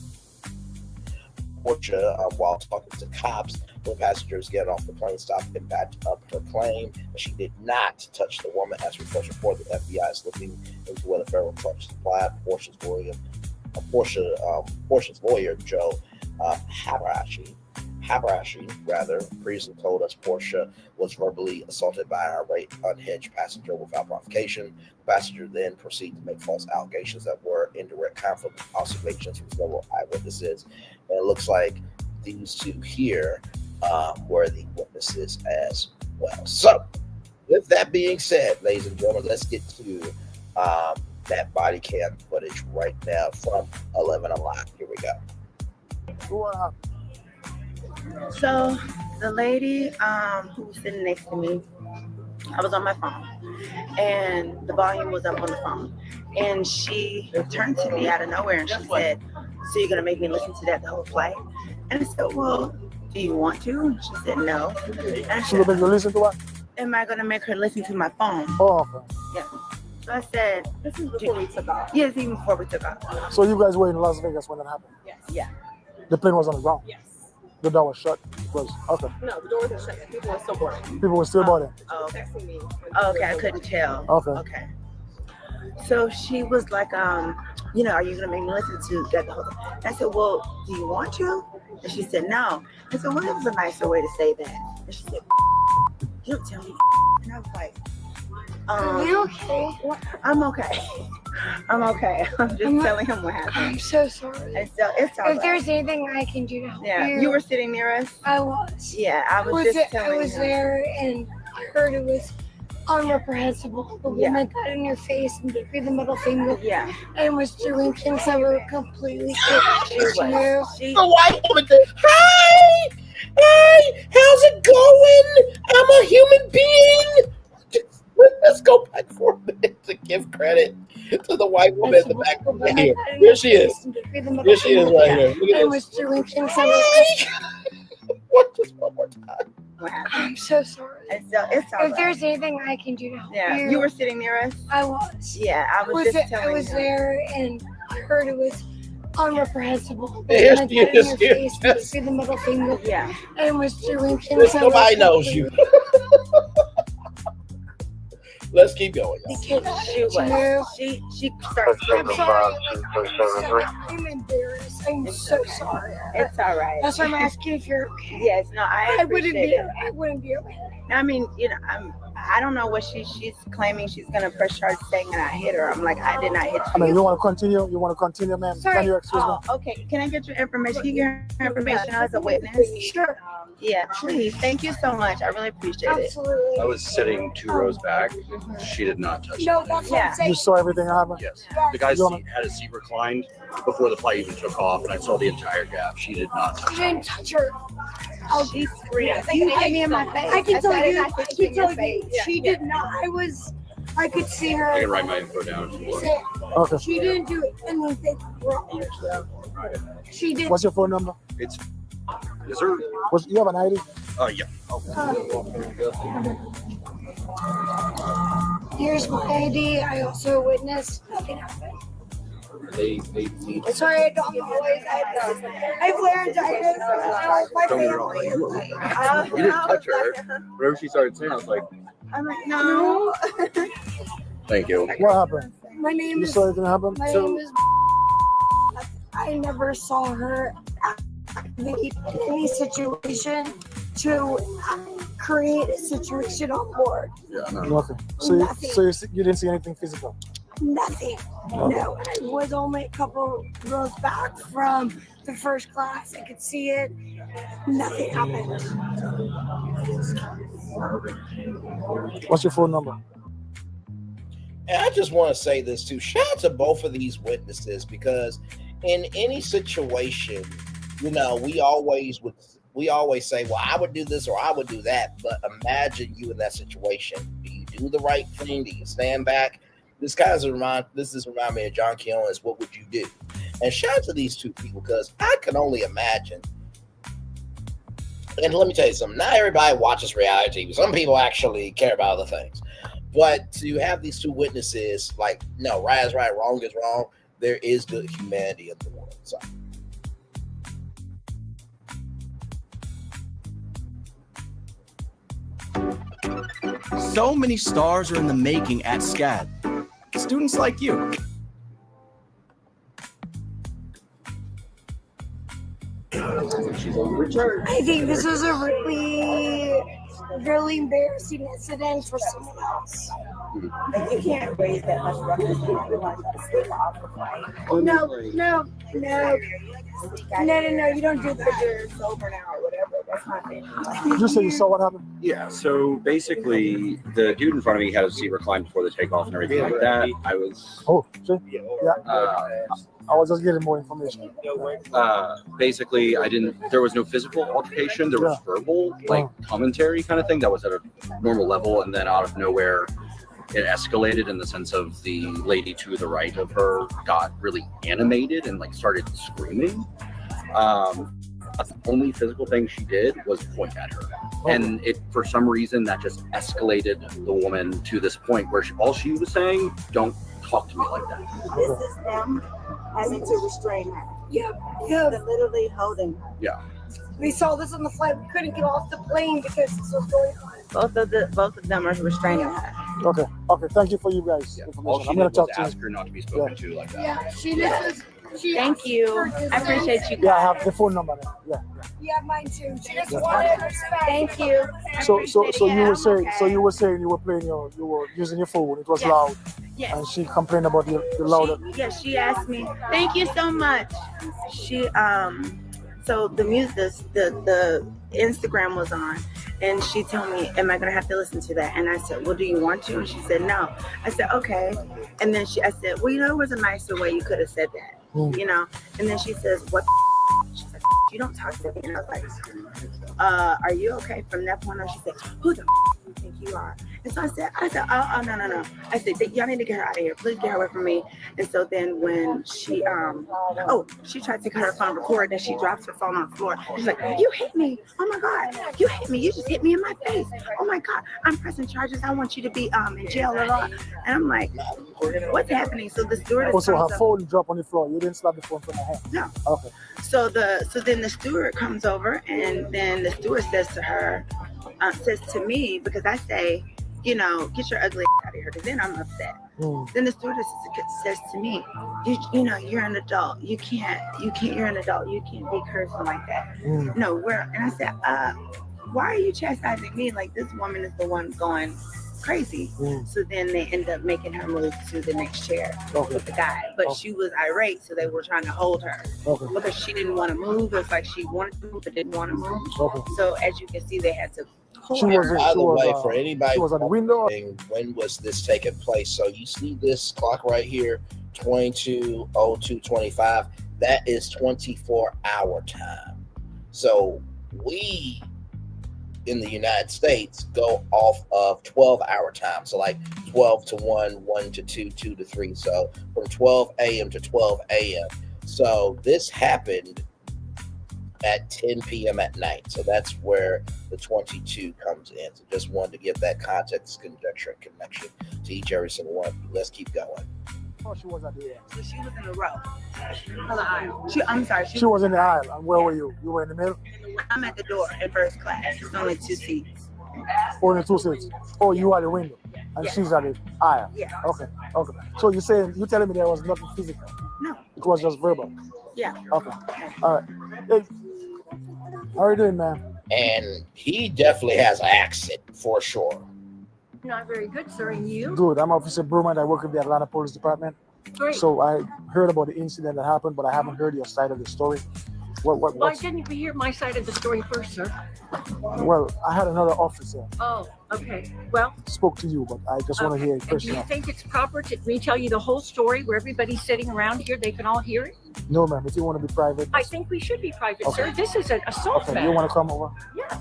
S2: Portia, while talking to cops, when passengers get off the plane, stopped and backed up her claim that she did not touch the woman. As we first reported, the FBI is looking into whether federal charges apply. Portia's lawyer, Joe Habarashi, previously told us Portia was verbally assaulted by an irate, unhinged passenger without provocation. The passenger then proceeded to make false allegations that were in direct conflict with observations from several eyewitnesses. And it looks like these two here were the witnesses as well. So, with that being said, ladies and gentlemen, let's get to that body cam footage right now from 11 Alive. Here we go.
S5: Wow.
S4: so the lady who was sitting next to me, I was on my phone, and the volume was up on the phone. And she turned to me out of nowhere, and she said, "So you're gonna make me listen to that the whole flight?" And I said, "Well, do you want to?" And she said, "No." And I
S5: She will
S4: said,
S5: make you listen to what?
S4: "Am I gonna make her listen to my phone?"
S5: Oh, okay.
S4: Yeah. So I said,
S6: This is before we took off.
S4: yes, even before we took off.
S5: So you guys were in Las Vegas when that happened?
S6: Yes.
S4: Yeah.
S5: The plane was on the ground.
S6: Yes.
S5: The door was shut. It was okay.
S6: No, the doors are shut. People are still boarding.
S5: People were still boarding.
S4: Oh, okay.
S6: Texting me.
S4: Okay, I couldn't tell.
S5: Okay.
S4: Okay. So she was like, you know, are you gonna make me listen to get the whole thing? I said, well, do you want to? And she said, no. I said, well, that was a nicer way to say that. And she said, you don't tell me. And I was like,
S7: Are you okay?
S4: I'm okay. I'm okay. I'm just telling him what happened.
S7: I'm so sorry.
S4: And so it's all
S7: If
S4: right.
S7: there's anything I can do to help
S4: Yeah,
S7: you,
S4: you were sitting near us.
S7: I was.
S4: Yeah, I was just telling
S7: I was
S4: him.
S7: there and I heard it was unreprehensible. The
S4: Yeah.
S7: woman got in your face and gave you the middle finger
S4: Yeah,
S7: and was doing things that were completely
S4: she
S7: against you.
S4: was. She,
S2: The white woman said, "Hi, hi, how's it going? I'm a human being." Let's go back for a minute to give credit to the white woman in the back.
S7: The woman
S2: Here,
S7: got in
S2: here
S7: your
S2: she is.
S7: face and gave you the middle
S2: Here she is
S7: finger
S2: right here. Look
S7: and
S2: at
S7: was
S2: this.
S7: doing things that were.
S2: What? Just one more time.
S4: what happened?
S7: I'm so sorry.
S4: And so it's all
S7: If
S4: right.
S7: there's anything I can do to help
S4: Yeah,
S7: you,
S4: you were sitting near us.
S7: I was.
S4: Yeah, I was just
S7: I
S4: telling
S7: was
S4: him.
S7: there and I heard it was unreprehensible. The
S2: Here
S7: woman
S2: she
S7: got in
S2: is,
S7: your
S2: here
S7: face
S2: she
S7: and
S2: is.
S7: gave you the middle finger
S4: Yeah,
S7: and was doing things that
S2: Nobody
S7: were
S2: knows you. Let's keep going. y'all.
S7: Because
S4: she was. She started
S7: I'm
S4: screaming.
S7: sorry. I'm embarrassed. I'm so sorry.
S4: It's all right.
S7: That's why I'm asking if you're okay.
S4: Yes, no, I
S7: wouldn't
S4: appreciate
S7: be.
S4: it.
S7: I wouldn't be okay.
S4: I mean, you know, I don't know what she's claiming she's gonna press charge saying that I hit her. I'm like, I did not hit
S5: I mean,
S4: you.
S5: you want to continue? You want to continue, ma'am?
S7: Sorry.
S5: Can you excuse me?
S4: Oh, okay. Can I get your information? Can you get your information as a witness?
S7: Sure.
S4: Yeah, please. Thank you so much. I really appreciate it.
S7: Absolutely.
S8: I was sitting 2 rows back. She did not touch
S7: No,
S8: me.
S7: that's what
S4: Yeah.
S7: I'm saying.
S5: You saw everything happen?
S8: Yes. The guy's seat had his seat reclined before the flight even took off, and I saw the entire gap. She did not touch
S7: You didn't touch her.
S4: She screamed.
S7: You
S4: hit me in my face.
S7: I can tell
S4: said it,
S7: you.
S4: I
S7: I
S4: hit you
S7: can
S4: in your
S7: tell you.
S4: face.
S7: She did not. I could see her.
S8: I can write my info down if you want.
S7: Say,
S5: Okay.
S7: she didn't do anything wrong. She did.
S5: What's your phone number?
S8: It's is there?
S5: You have an ID?
S8: Yeah.
S7: Here's my ID. I also witnessed nothing happened.
S8: They
S7: Sorry, I don't always. I have laryngitis. My
S8: don't get me wrong.
S7: family.
S8: You didn't touch her. Whenever she started saying, I was like,
S4: I'm like, no.
S8: "Thank you."
S5: What happened?
S7: My name
S5: You
S7: is.
S5: saw anything happen?
S7: My name is. I never saw her activate any situation to create a situation on board.
S8: Yeah, no.
S5: Okay. You didn't see anything physical?
S7: Nothing. No, I was only a couple rows back from the first class. I could see it. Nothing happened.
S5: What's your phone number?
S2: And I just want to say this too. Shout out to both of these witnesses, because in any situation, you know, we always say, well, I would do this or I would do that. But imagine you in that situation. Do you do the right thing? Do you stand back? This remind me of John Keown's What Would You Do? And shout out to these two people, because I can only imagine. And let me tell you something, not everybody watches reality TV. Some people actually care about other things. But to have these two witnesses, like, no, right is right, wrong is wrong, there is good humanity in the world. So.
S9: So many stars are in the making at SCAD. Students like you.
S7: I think this was a really embarrassing incident for someone else.
S6: You can't raise that much ruckus. People want to sleep off the flight.
S7: No. You don't do that.
S6: You're sober now or whatever. That's not fair.
S5: You said you saw what happened?
S8: Yeah, so basically, the dude in front of me had his seat reclined before the takeoff and everything like that. I was,
S5: Oh, see? Yeah. I was just getting more information.
S8: basically, there was no physical altercation. There was verbal, like, commentary kind of thing that was at a normal level. And then out of nowhere, it escalated in the sense of the lady to the right of her got really animated and, like, started screaming. The only physical thing she did was point at her. And it, for some reason, that just escalated the woman to this point where all she was saying, don't talk to me like that.
S6: This is them having to restrain her.
S7: Yeah.
S6: They're literally holding her.
S8: Yeah.
S7: We saw this on the flight. We couldn't get off the plane because this was going on.
S4: Both of them are restraining her.
S5: Okay. Thank you for you guys'
S8: Yeah. All
S5: information.
S8: she
S5: I'm gonna
S8: did
S5: talk
S8: was
S5: to
S8: ask her not to be spoken to like that.
S7: Yeah, she
S4: Thank you. I appreciate you
S5: Yeah, I
S4: guys.
S5: have the phone number now. Yeah.
S7: Yeah, mine too. She just
S5: Yeah.
S7: wanted respect.
S4: Thank you. I
S5: So
S4: appreciate
S5: you
S4: it.
S5: were saying
S4: Okay.
S5: you were playing you were using your phone. It was
S4: Yes.
S5: loud,
S4: Yes.
S5: and she complained about the louder.
S4: She asked me, thank you so much. She so the music the Instagram was on, and she told me, am I gonna have to listen to that? And I said, well, do you want to? And she said no. I said okay. And then I said, well, there was a nicer way you could have said that, And then she says, what? She's like, you don't talk to me. And I was like, are you okay? From that point on, she said, who the you think you are? And so I said, oh, no. I said, y'all need to get her out of here. Please get her away from me. And so then when she tried to cut her phone record, then she drops her phone on the floor. She's like, you hit me. Oh my God. You hit me. You just hit me in my face. Oh my God. I'm pressing charges. I want you to be in jail. Blah, blah. And I'm like, what's happening? So the stewardess
S5: Also, her
S4: comes up.
S5: phone dropped on the floor. You didn't slap the phone from her hand.
S4: No.
S5: Okay.
S4: So then the steward comes over, and then the steward says to her, says to me, because I say, get your ugly out of here, because then I'm upset. Then the stewardess says to me, you're an adult. You're an adult. You can't be cursing like that. No, and I said, why are you chastising me? Like, this woman is the one going crazy. So then they end up making her move to the next chair with the guy. But she was irate, so they were trying to hold her because she didn't want to move. It's like she wanted to move but didn't want to move. So as you can see, they had to hold her.
S2: By the way, for anybody
S5: she was on the window.
S2: wondering when was this taking place? So you see this clock right here, 22:02:25. That is 24-hour time. So we in the United States go off of 12-hour time. So like 12 to 1, 1 to 2, 2 to 3. So from 12 a.m. to 12 a.m. So this happened at 10 p.m. at night. So that's where the 22 comes in. So just wanted to give that context, conjecture, and connection to each every single one. Let's keep going.
S5: Oh, she was at the end.
S4: So she was in the row. On the aisle. I'm sorry.
S5: She was in the aisle. And where were you? You were in the middle?
S4: I'm at the door in first class. It's only 2 seats.
S5: Only 2 seats. Oh, you are the window. And she's at the aisle.
S4: Yeah.
S5: Okay. So you're telling me there was nothing physical?
S4: No.
S5: It was just verbal?
S4: Yeah.
S5: Okay. All right. Hey, how are you doing, man?
S2: And he definitely has an accent for sure.
S10: Not very good, sir. And you?
S5: Good. I'm Officer Brumand. I work with the Atlanta Police Department.
S10: Great.
S5: So I heard about the incident that happened, but I haven't heard your side of the story.
S10: Why didn't we hear my side of the story first, sir?
S5: Well, I had another officer
S10: Oh, okay. Well,
S5: spoke to you, but I just want to hear it
S10: and do you
S5: personally.
S10: think it's proper to me tell you the whole story where everybody's sitting around here, they can all hear it?
S5: No, ma'am. If you want to be private,
S10: I think we should be private,
S5: Okay.
S10: sir. This is an assault
S5: okay.
S10: matter.
S5: You want to come over?
S10: Yes.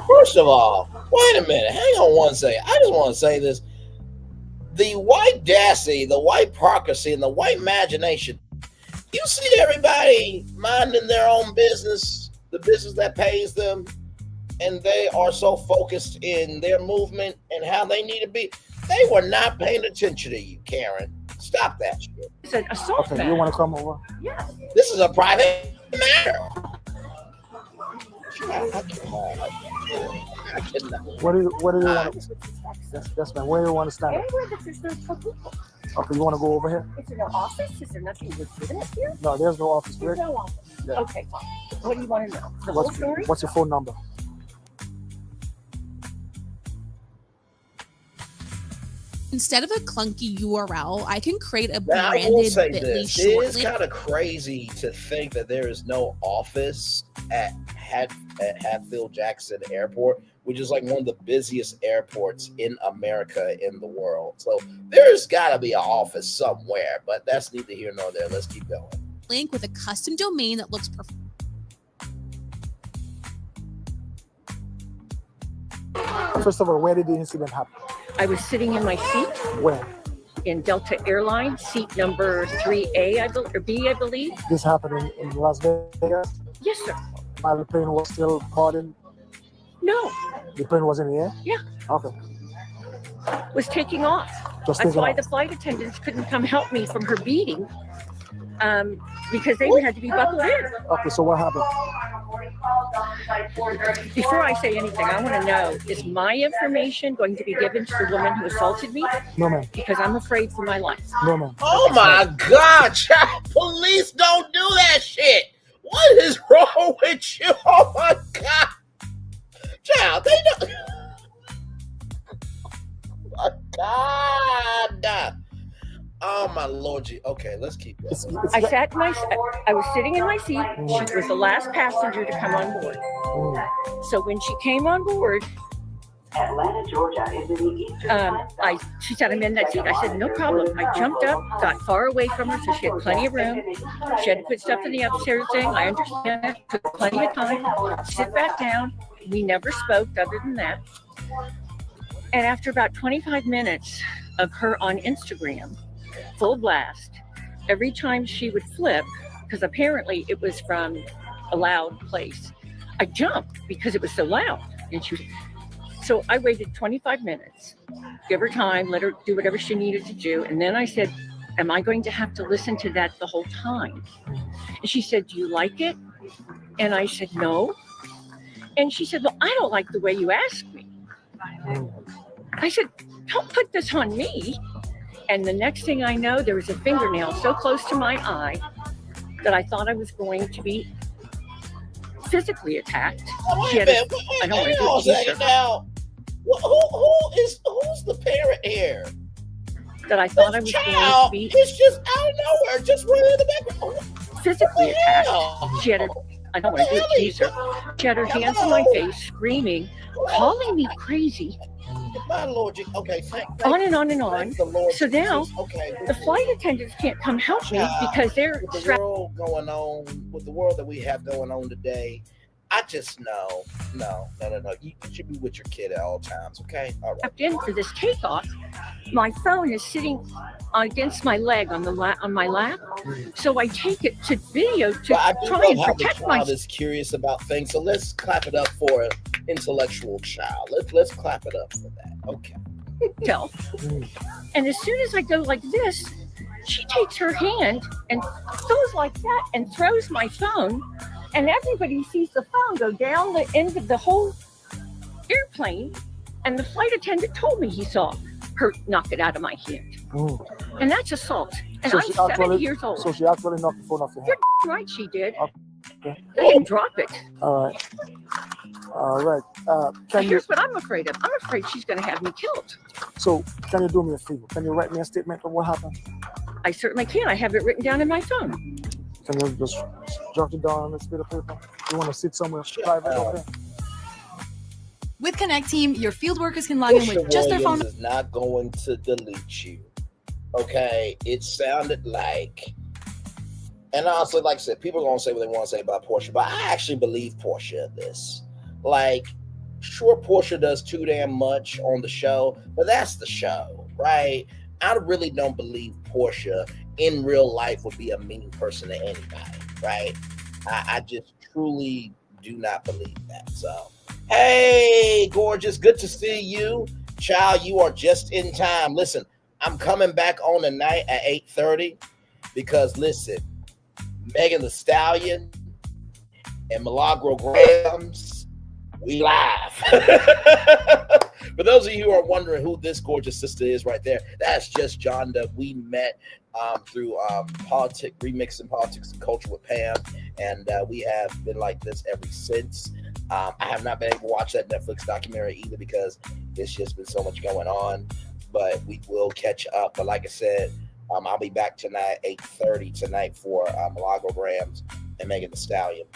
S2: First of all, wait a minute. Hang on one second. I just want to say this. The white dassy, the white hypocrisy, and the white imagination. You see everybody minding their own business, the business that pays them, and they are so focused in their movement and how they need to be. They were not paying attention to you, Karen. Stop that shit.
S10: It's an assault
S5: Okay.
S10: matter.
S5: You want to come over?
S10: Yes.
S2: This is a private matter. I cannot.
S5: What do you want to? Yes, ma'am. Where do you want to stand up?
S10: Anywhere that there's no people.
S5: Okay. You want to go over here?
S10: Is there no office? Is there nothing legitimate here?
S5: No, there's no office.
S10: There's
S5: Right?
S10: no office.
S5: Yeah.
S10: Okay, fine. What do you want to know? The whole story?
S5: What's your phone number?
S11: Instead of a clunky URL, I can create a
S2: Now, I will
S11: branded
S2: say
S11: bit.ly
S2: this. It
S11: short
S2: is
S11: link.
S2: kind of crazy to think that there is no office at Hatfield Jackson Airport, which is like one of the busiest airports in America, in the world. So there's got to be an office somewhere, but that's neither here nor there. Let's keep going.
S11: Link with a custom domain that looks
S5: First of all, where did the incident happen?
S10: I was sitting in my seat.
S5: Where?
S10: in Delta Airlines, seat number 3A, or B, I believe.
S5: This happened in Las Vegas?
S10: Yes, sir.
S5: While the plane was still boarding?
S10: No.
S5: The plane was in the air?
S10: Yeah.
S5: Okay.
S10: Was taking off.
S5: Just
S10: That's
S5: taking
S10: why
S5: off.
S10: the flight attendants couldn't come help me from her beating, because they had to be buckled in.
S5: Okay, so what happened?
S10: Before I say anything, I want to know, is my information going to be given to the woman who assaulted me?
S5: No, ma'am.
S10: Because I'm afraid for my life.
S5: No, ma'am.
S2: Oh my God, child. Police don't do that shit. What is wrong with you? Oh my God. Child, they don't. Oh my God. Oh my Lord. Okay, let's keep going.
S10: I was sitting in my seat. She was the last passenger to come on board. So when she came on board,
S6: Atlanta, Georgia is in the eastern.
S10: she said, I'm in that seat. I said, no problem. I jumped up, got far away from her so she had plenty of room. She had to put stuff in the upstairs thing. I understand that. Took plenty of time. Sit back down. We never spoke other than that. And after about 25 minutes of her on Instagram, full blast, every time she would flip, because apparently it was from a loud place, I jumped because it was so loud. And so I waited 25 minutes, give her time, let her do whatever she needed to do. And then I said, am I going to have to listen to that the whole time? And she said, do you like it? And I said, no. And she said, well, I don't like the way you asked me. I said, don't put this on me. And the next thing I know, there was a fingernail so close to my eye that I thought I was going to be physically attacked. She had
S2: Wait a second now. Who's the parent here?
S10: That I thought I was going to be.
S2: It's just out of nowhere, just running in the background.
S10: Physically attacked. She had I don't want to do it, tease her. She had her hands in my face, screaming, calling me crazy.
S2: My Lord, okay,
S10: on and on and on. So now the flight attendants can't come help me because they're
S2: with the world going on, with the world that we have going on today. I just know, no. You should be with your kid at all times, okay? All right.
S10: In for this takeoff, my phone is sitting against my leg on my lap, so I take it to video to try and protect myself.
S2: Child is curious about things, so let's clap it up for an intellectual child. Let's clap it up for that. Okay.
S10: And as soon as I go like this, she takes her hand and goes like that and throws my phone. And everybody sees the phone go down the end of the whole airplane. And the flight attendant told me he saw her knock it out of my hand. And that's assault. And
S5: So
S10: I'm 70 years old.
S5: So she actually knocked the phone off your hand?
S10: You're right, she did.
S5: Okay.
S10: I didn't drop it.
S5: All right.
S10: Here's what I'm afraid of. I'm afraid she's going to have me killed.
S5: So can you do me a favor? Can you write me a statement of what happened?
S10: I certainly can. I have it written down in my phone.
S5: Can you just jot it down on this bit of paper? You want to sit somewhere private? Okay.
S12: With Connect Team, your field workers can log in with just their phone.
S2: Is not going to delete you. Okay, it sounded like, and honestly, like I said, people are going to say what they want to say about Portia, but I actually believe Portia in this. Like, sure, Portia does too damn much on the show, but that's the show, right? I really don't believe Portia in real life would be a mean person to anybody, right? I just truly do not believe that. So, hey, gorgeous, good to see you. Child, you are just in time. Listen, I'm coming back on tonight at 8:30 because, listen, Megan Thee Stallion and Milagro Grams, we live. For those of you who are wondering who this gorgeous sister is right there, that's just Jonda. We met through Remixing Politics and Culture with Pam, and we have been like this ever since. I have not been able to watch that Netflix documentary either because there's just been so much going on, but we will catch up. But like I said, I'll be back tonight, 8:30 tonight for Milagro Grams and Megan Thee Stallion.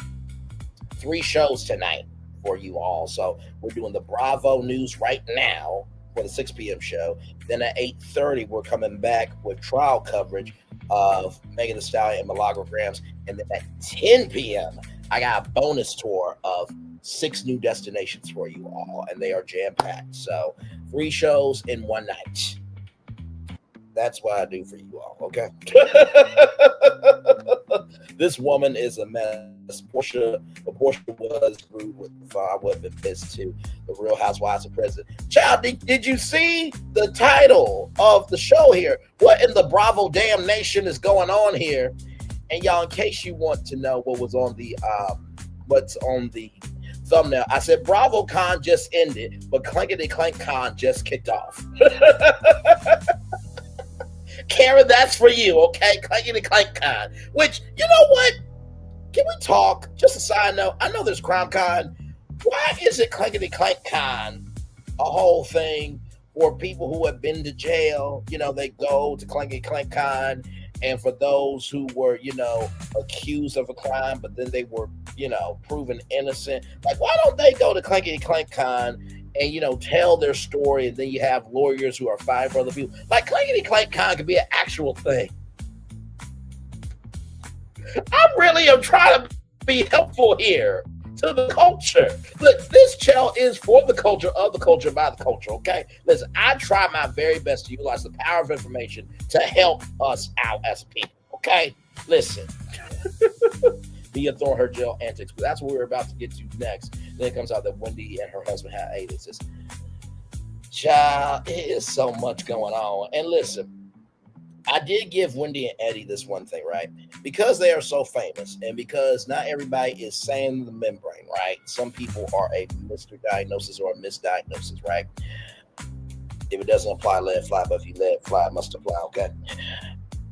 S2: 3 shows tonight for you all. So we're doing the Bravo News right now for the 6 p.m. show. Then at 8:30, we're coming back with trial coverage of Megan Thee Stallion and Milagro Grams. And then at 10 p.m., I got a bonus tour of 6 new destinations for you all, and they are jam-packed. So 3 shows in one night. That's what I do for you all, okay? This woman is a mess. Portia was rude with I would have been pissed too. The Real Housewives of President. Child, did you see the title of the show here? What in the Bravodamnation is going on here? And y'all, in case you want to know what was on the what's on the thumbnail, I said BravoCon just ended, but Clankety Clank Con just kicked off. Karen, that's for you, okay? Clankety Clank Con. Which, you know what? Can we talk? Just a side note. I know there's Crime Con. Why is it Clankety Clank Con a whole thing for people who have been to jail? You know, they go to Clankety Clank Con. And for those who were, you know, accused of a crime, but then they were, you know, proven innocent. Like, why don't they go to Clankety Clank Con and, you know, tell their story? And then you have lawyers who are fighting for other people. Like, Clankety Clank Con could be an actual thing. I really am trying to be helpful here to the culture. Look, this channel is for the culture, of the culture, by the culture, okay? Listen, I try my very best to utilize the power of information to help us out as people, okay? Listen. Mia Thorne, her jail antics, but that's what we're about to get to next. Then it comes out that Wendy and her husband had AIDS. It's just, child, it is so much going on. And listen, I did give Wendy and Eddie this one thing, right? Because they are so famous and because not everybody is saying the membrane, right? Some people are a misdiagnosis or a misdiagnosis, right? If it doesn't apply, let it fly. But if you let it fly, it must apply, okay?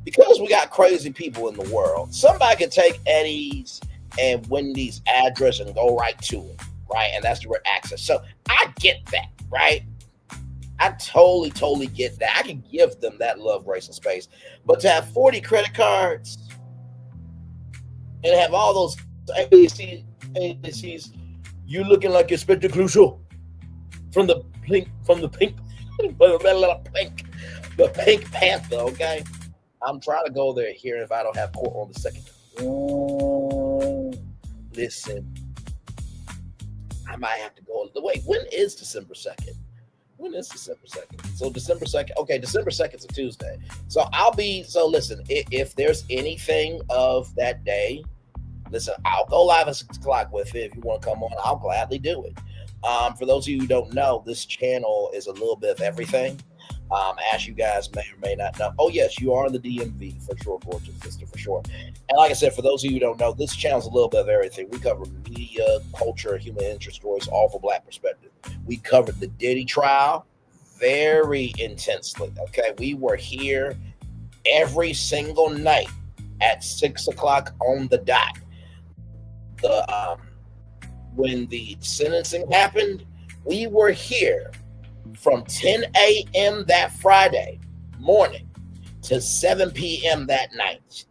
S2: Because we got crazy people in the world, somebody could take Eddie's and Wendy's address and go right to it, right? And that's direct access. So I get that, right? I totally get that. I can give them that love, grace, and space. But to have 40 credit cards and have all those ABCs, you looking like Inspector Clouseau from the Pink Panther, okay? I'm trying to go there here if I don't have court on the second. Listen, I might have to go. Wait, when is December 2nd? When is December 2nd? So December 2nd. Okay, December 2nd is a Tuesday. So listen, if there's anything of that day, listen, I'll go live at 6 o'clock with it. If you want to come on, I'll gladly do it. For those of you who don't know, this channel is a little bit of everything. As you guys may or may not know. Oh, yes, you are in the DMV for sure, gorgeous sister, for sure. And like I said, for those of you who don't know, this channel is a little bit of everything. We cover media, culture, human interest stories, all from Black perspective. We covered the Diddy trial very intensely, okay? We were here every single night at 6 o'clock on the dot. When the sentencing happened, we were here from 10 a.m. that Friday morning to 7 p.m. that night.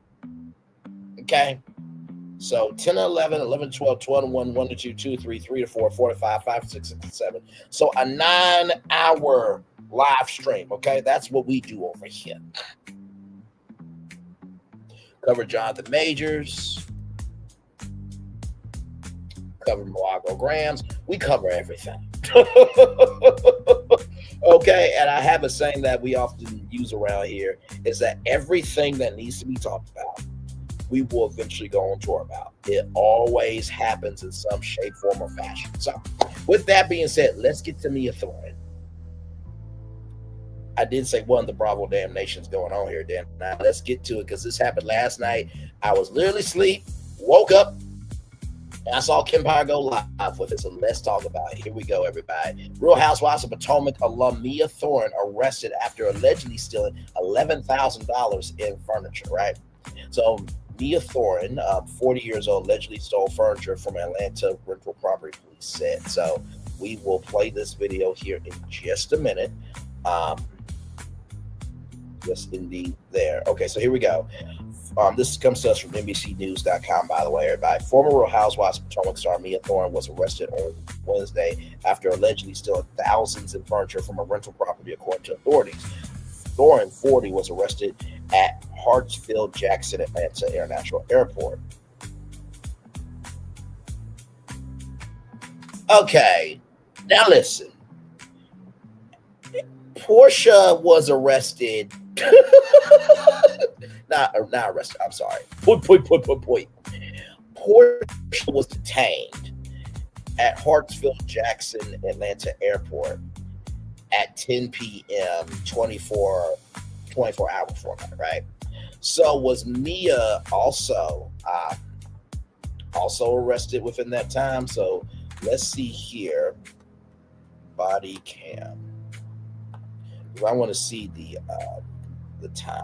S2: Okay? So 10, 11, 11, 12, 12, 1, 1 to 2, 2, 3, 3 to 4, 4 to 5, 5 to 6, 6 to 7. So a 9-hour live stream. Okay? That's what we do over here. Cover Jonathan Majors. Cover Milagro Grams. We cover everything. Okay, and I have a saying that we often use around here is that everything that needs to be talked about, we will eventually go on tour about. It always happens in some shape, form, or fashion. So, with that being said, let's get to Mia Thorne. I did say one of the Bravodamnation's going on here, Dan. Now, let's get to it because this happened last night. I was literally asleep, woke up, and I saw Empire go live with it, so let's talk about it. Here we go, everybody. Real Housewives of Potomac alum Mia Thorne arrested after allegedly stealing $11,000 in furniture, right? So Mia Thorne, 40 years old, allegedly stole furniture from Atlanta rental property, police said. So we will play this video here in just a minute. Yes, indeed, there. Okay, so here we go. This comes to us from NBCNews.com, by the way, everybody. Former Real Housewives of Potomac star Mia Thorne was arrested on Wednesday after allegedly stealing thousands in furniture from a rental property, according to authorities. Thorne, 40, was arrested at Hartsfield-Jackson Atlanta International Airport. Okay, now listen. Portia was arrested not arrested. I'm sorry. Point. Portia was detained at Hartsfield-Jackson Atlanta Airport at 10 p.m. 24-hour format, right? So was Mia also arrested within that time? So let's see here. Body cam. I want to see the time.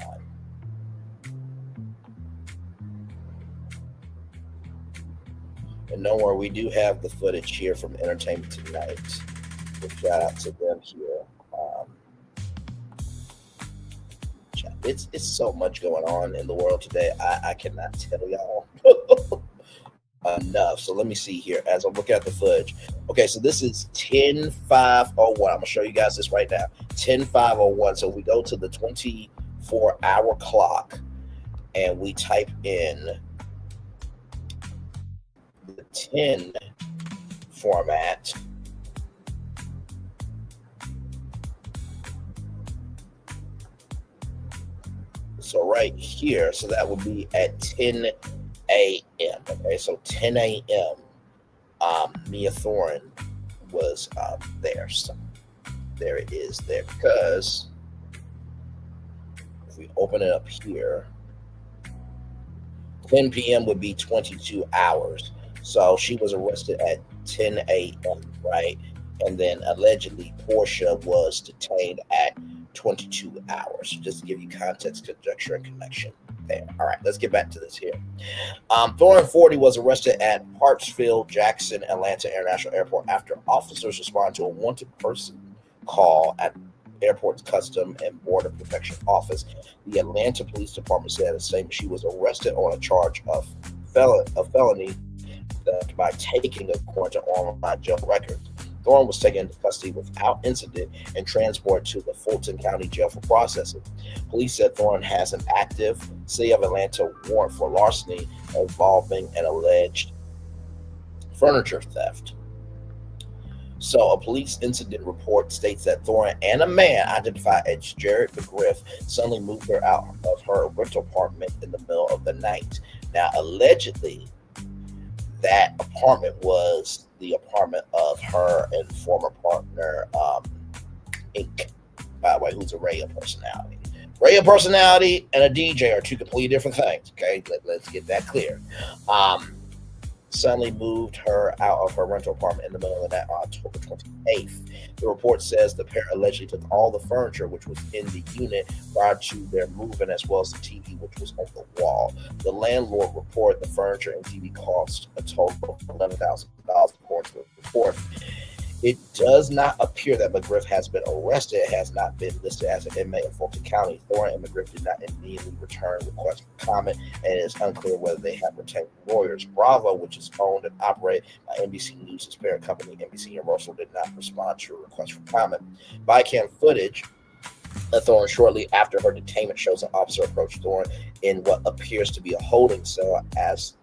S2: And don't worry, we do have the footage here from Entertainment Tonight. So shout out to them here. It's so much going on in the world today. I cannot tell y'all enough. So let me see here as I look at the footage. Okay, so this is 10:5:01. I'm gonna show you guys this right now. 10:5:01. So we go to the 24-hour clock and we type in the 10 format. So right here, so that would be at 10 a.m. Okay, so 10 a.m. Mia Thorne was there. So there it is there. Because if we open it up here, 10 p.m. would be 22 hours. So she was arrested at 10 a.m., right? And then allegedly Portia was detained at 22 hours. Just to give you context, conjecture, and connection there. All right, let's get back to this here. Thorne 40 was arrested at Hartsfield-Jackson Atlanta International Airport after officers responded to a wanted person call at Airport's Custom and Border Protection Office. The Atlanta Police Department said in a statement she was arrested on a charge of felony theft by taking according to online jail records. Thorne was taken into custody without incident and transported to the Fulton County Jail for processing. Police said Thorne has an active City of Atlanta warrant for larceny involving an alleged furniture theft. So a police incident report states that Thorne and a man identified as Jared McGriff suddenly moved her out of her rental apartment in the middle of the night. Now, allegedly, that apartment was the apartment of her and former partner, Ink, by the way, who's a radio personality. Radio personality and a DJ are two completely different things, okay? Let's get that clear. Suddenly moved her out of her rental apartment in the middle of the night on October 28th. The report says the pair allegedly took all the furniture which was in the unit prior to their moving, as well as the TV which was on the wall. The landlord reported the furniture and TV cost a total of $11,000 according to the report. It does not appear that McGriff has been arrested. It has not been listed as an inmate in Fulton County. Thorne and McGriff did not immediately return requests for comment, and it is unclear whether they have retained lawyers. Bravo, which is owned and operated by NBC News' parent company, NBC Universal, did not respond to a request for comment. Bycam footage of Thorne shortly after her detainment shows an officer approach Thorne in what appears to be a holding cell and ask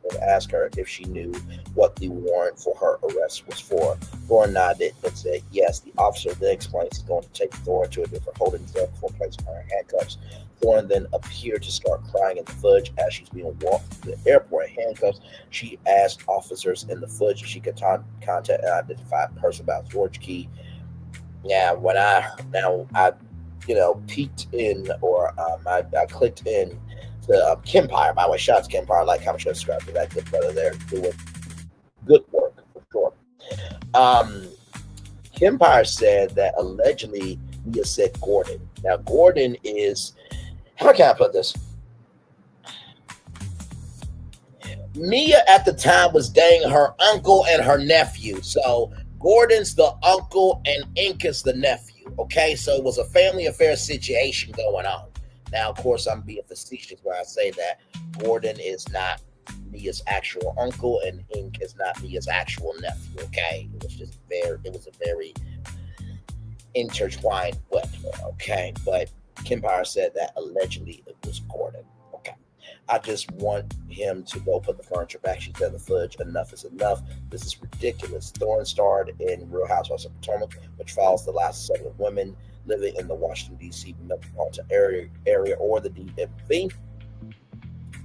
S2: her if she knew what the warrant for her arrest was for. Thorne nodded and said yes. The officer then explains he's going to take Thorne to a different holding cell before placing her in handcuffs. Thorne then appeared to start crying in the footage as she's being walked to the airport in handcuffs. She asked officers in the footage if she could contact an identified person about George Key. Yeah, when I peeked in, or I clicked in to Kempire. By the way, shout out to Kempire. Like, comment, share, subscribe to that good brother there doing good work for sure. Kempire said that allegedly Mia said Gordon. Now, Gordon is, how can I put this? Mia at the time was dating her uncle and her nephew. So Gordon's the uncle and Ink is the nephew. Okay, so it was a family affair situation going on. Now, of course, I'm being facetious when I say that Gordon is not Mia's actual uncle and Ink is not Mia's actual nephew. Okay, it was a very intertwined web. Okay, but Kempire said that allegedly it was Gordon. Okay, I just want him to go put the furniture back. She said the footage, enough is enough. This is ridiculous. Thorne starred in Real Housewives of Potomac, which follows the last 7 women living in the Washington, D.C. metropolitan area or the DMV.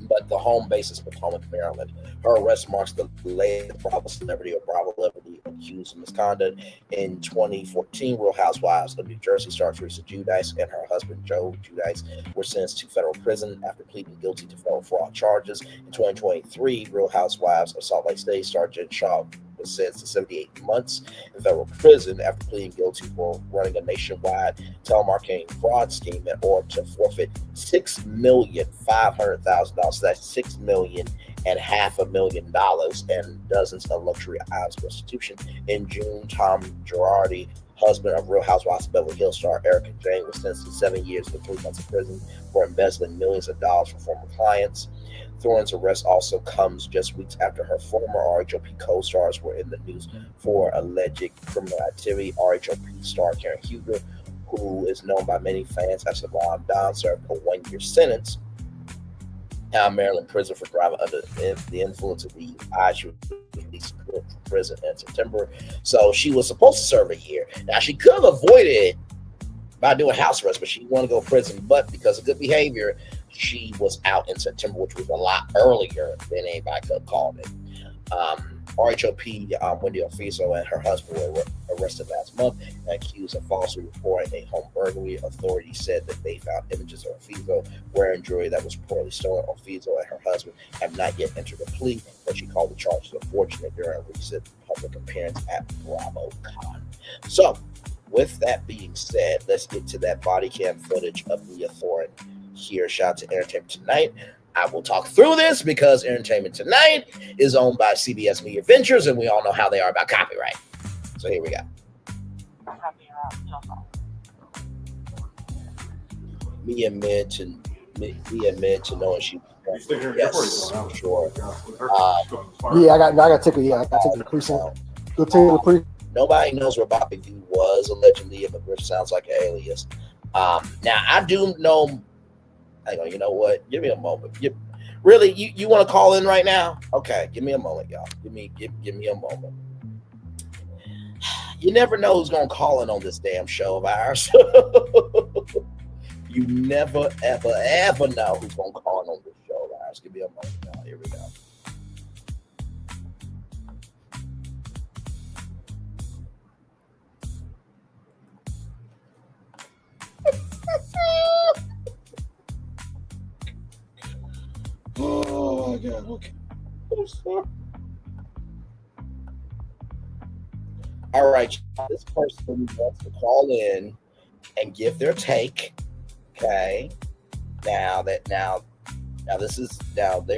S2: But the home base is Potomac, Maryland. Her arrest marks the latest Bravo celebrity or Bravo celebrity accused of misconduct. In 2014, Real Housewives of New Jersey star Teresa Giudice and her husband Joe Giudice were sentenced to federal prison after pleading guilty to federal fraud charges. In 2023, Real Housewives of Salt Lake City star Jen Shaw was sentenced to 78 months in federal prison after pleading guilty for running a nationwide telemarketing fraud scheme in order to forfeit $6,500,000. That's $6.5 million and dozens of luxury items restitution. In June, Tom Girardi, husband of Real Housewives of Beverly Hills star Erica Jane, was sentenced to 7 years and 3 months in prison for embezzling millions of dollars from former clients. Thorne's arrest also comes just weeks after her former RHOP co-stars were in the news for alleged criminal activity. RHOP star Karen Huger, who is known by many fans as Savon Don, served a 1-year sentence in Maryland prison for driving under the influence of the She was released from prison in September. So she was supposed to serve a year. Now, she could have avoided it by doing house arrest, but she wanted to go to prison. But because of good behavior, she was out in September, which was a lot earlier than anybody could have called it. RHOP Wendy Ofiso and her husband were arrested last month and accused of falsely reporting a home burglary. Authorities said that they found images of Ofiso wearing jewelry that was reportedly stolen. Ofiso and her husband have not yet entered a plea, but she called the charges unfortunate during a recent public appearance at BravoCon. So, with that being said, let's get to that body cam footage of Leah Thorne here. Shout out to Entertainment Tonight. I will talk through this because Entertainment Tonight is owned by CBS Media Ventures, and we all know how they are about copyright. So here we go. Me admit to knowing she. Yes, sure.
S5: Yeah, I got to take the precinct. Go take the precinct.
S2: Nobody knows where Bobby V was allegedly, but Griff sounds like an alias. Now I do know. Hang on, you know what? Give me a moment. You want to call in right now? Okay, give me a moment, y'all. Give me a moment. You never know who's gonna call in on this damn show of ours. You never, ever know who's gonna call in on this show of ours. Give me a moment, y'all. Here we go. Oh my God! Okay. I'm sorry. All right, this person wants to call in and give their take. Okay. Now they're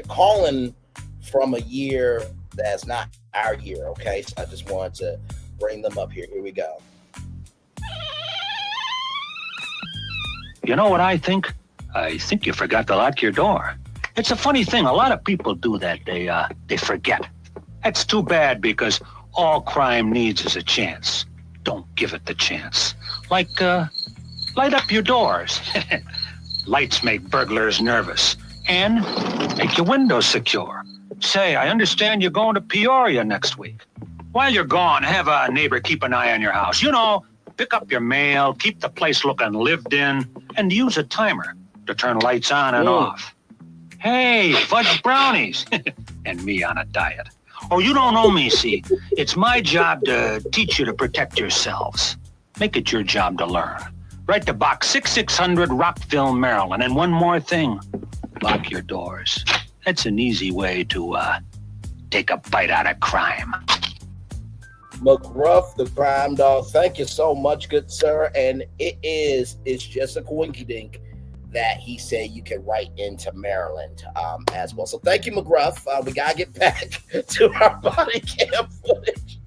S2: calling from a year that's not our year. Okay, so I just wanted to bring them up here. Here we go.
S13: You know what I think? I think you forgot to lock your door. It's a funny thing. A lot of people do that. They forget. That's too bad because all crime needs is a chance. Don't give it the chance. Like, light up your doors. Lights make burglars nervous and make your windows secure. Say, I understand you're going to Peoria next week. While you're gone, have a neighbor keep an eye on your house. You know, pick up your mail, keep the place looking lived in, and use a timer to turn lights on and off. Hey, fudge brownies. And me on a diet. Oh, you don't know me, see. It's my job to teach you to protect yourselves. Make it your job to learn. Write to Box 6600 Rockville, Maryland. And one more thing. Lock your doors. That's an easy way to take a bite out of crime.
S2: McGruff, the crime dog, thank you so much, good sir. And it's just a coinkydink that he said you can write into Maryland as well. So thank you, McGruff. We got to get back to our body cam footage.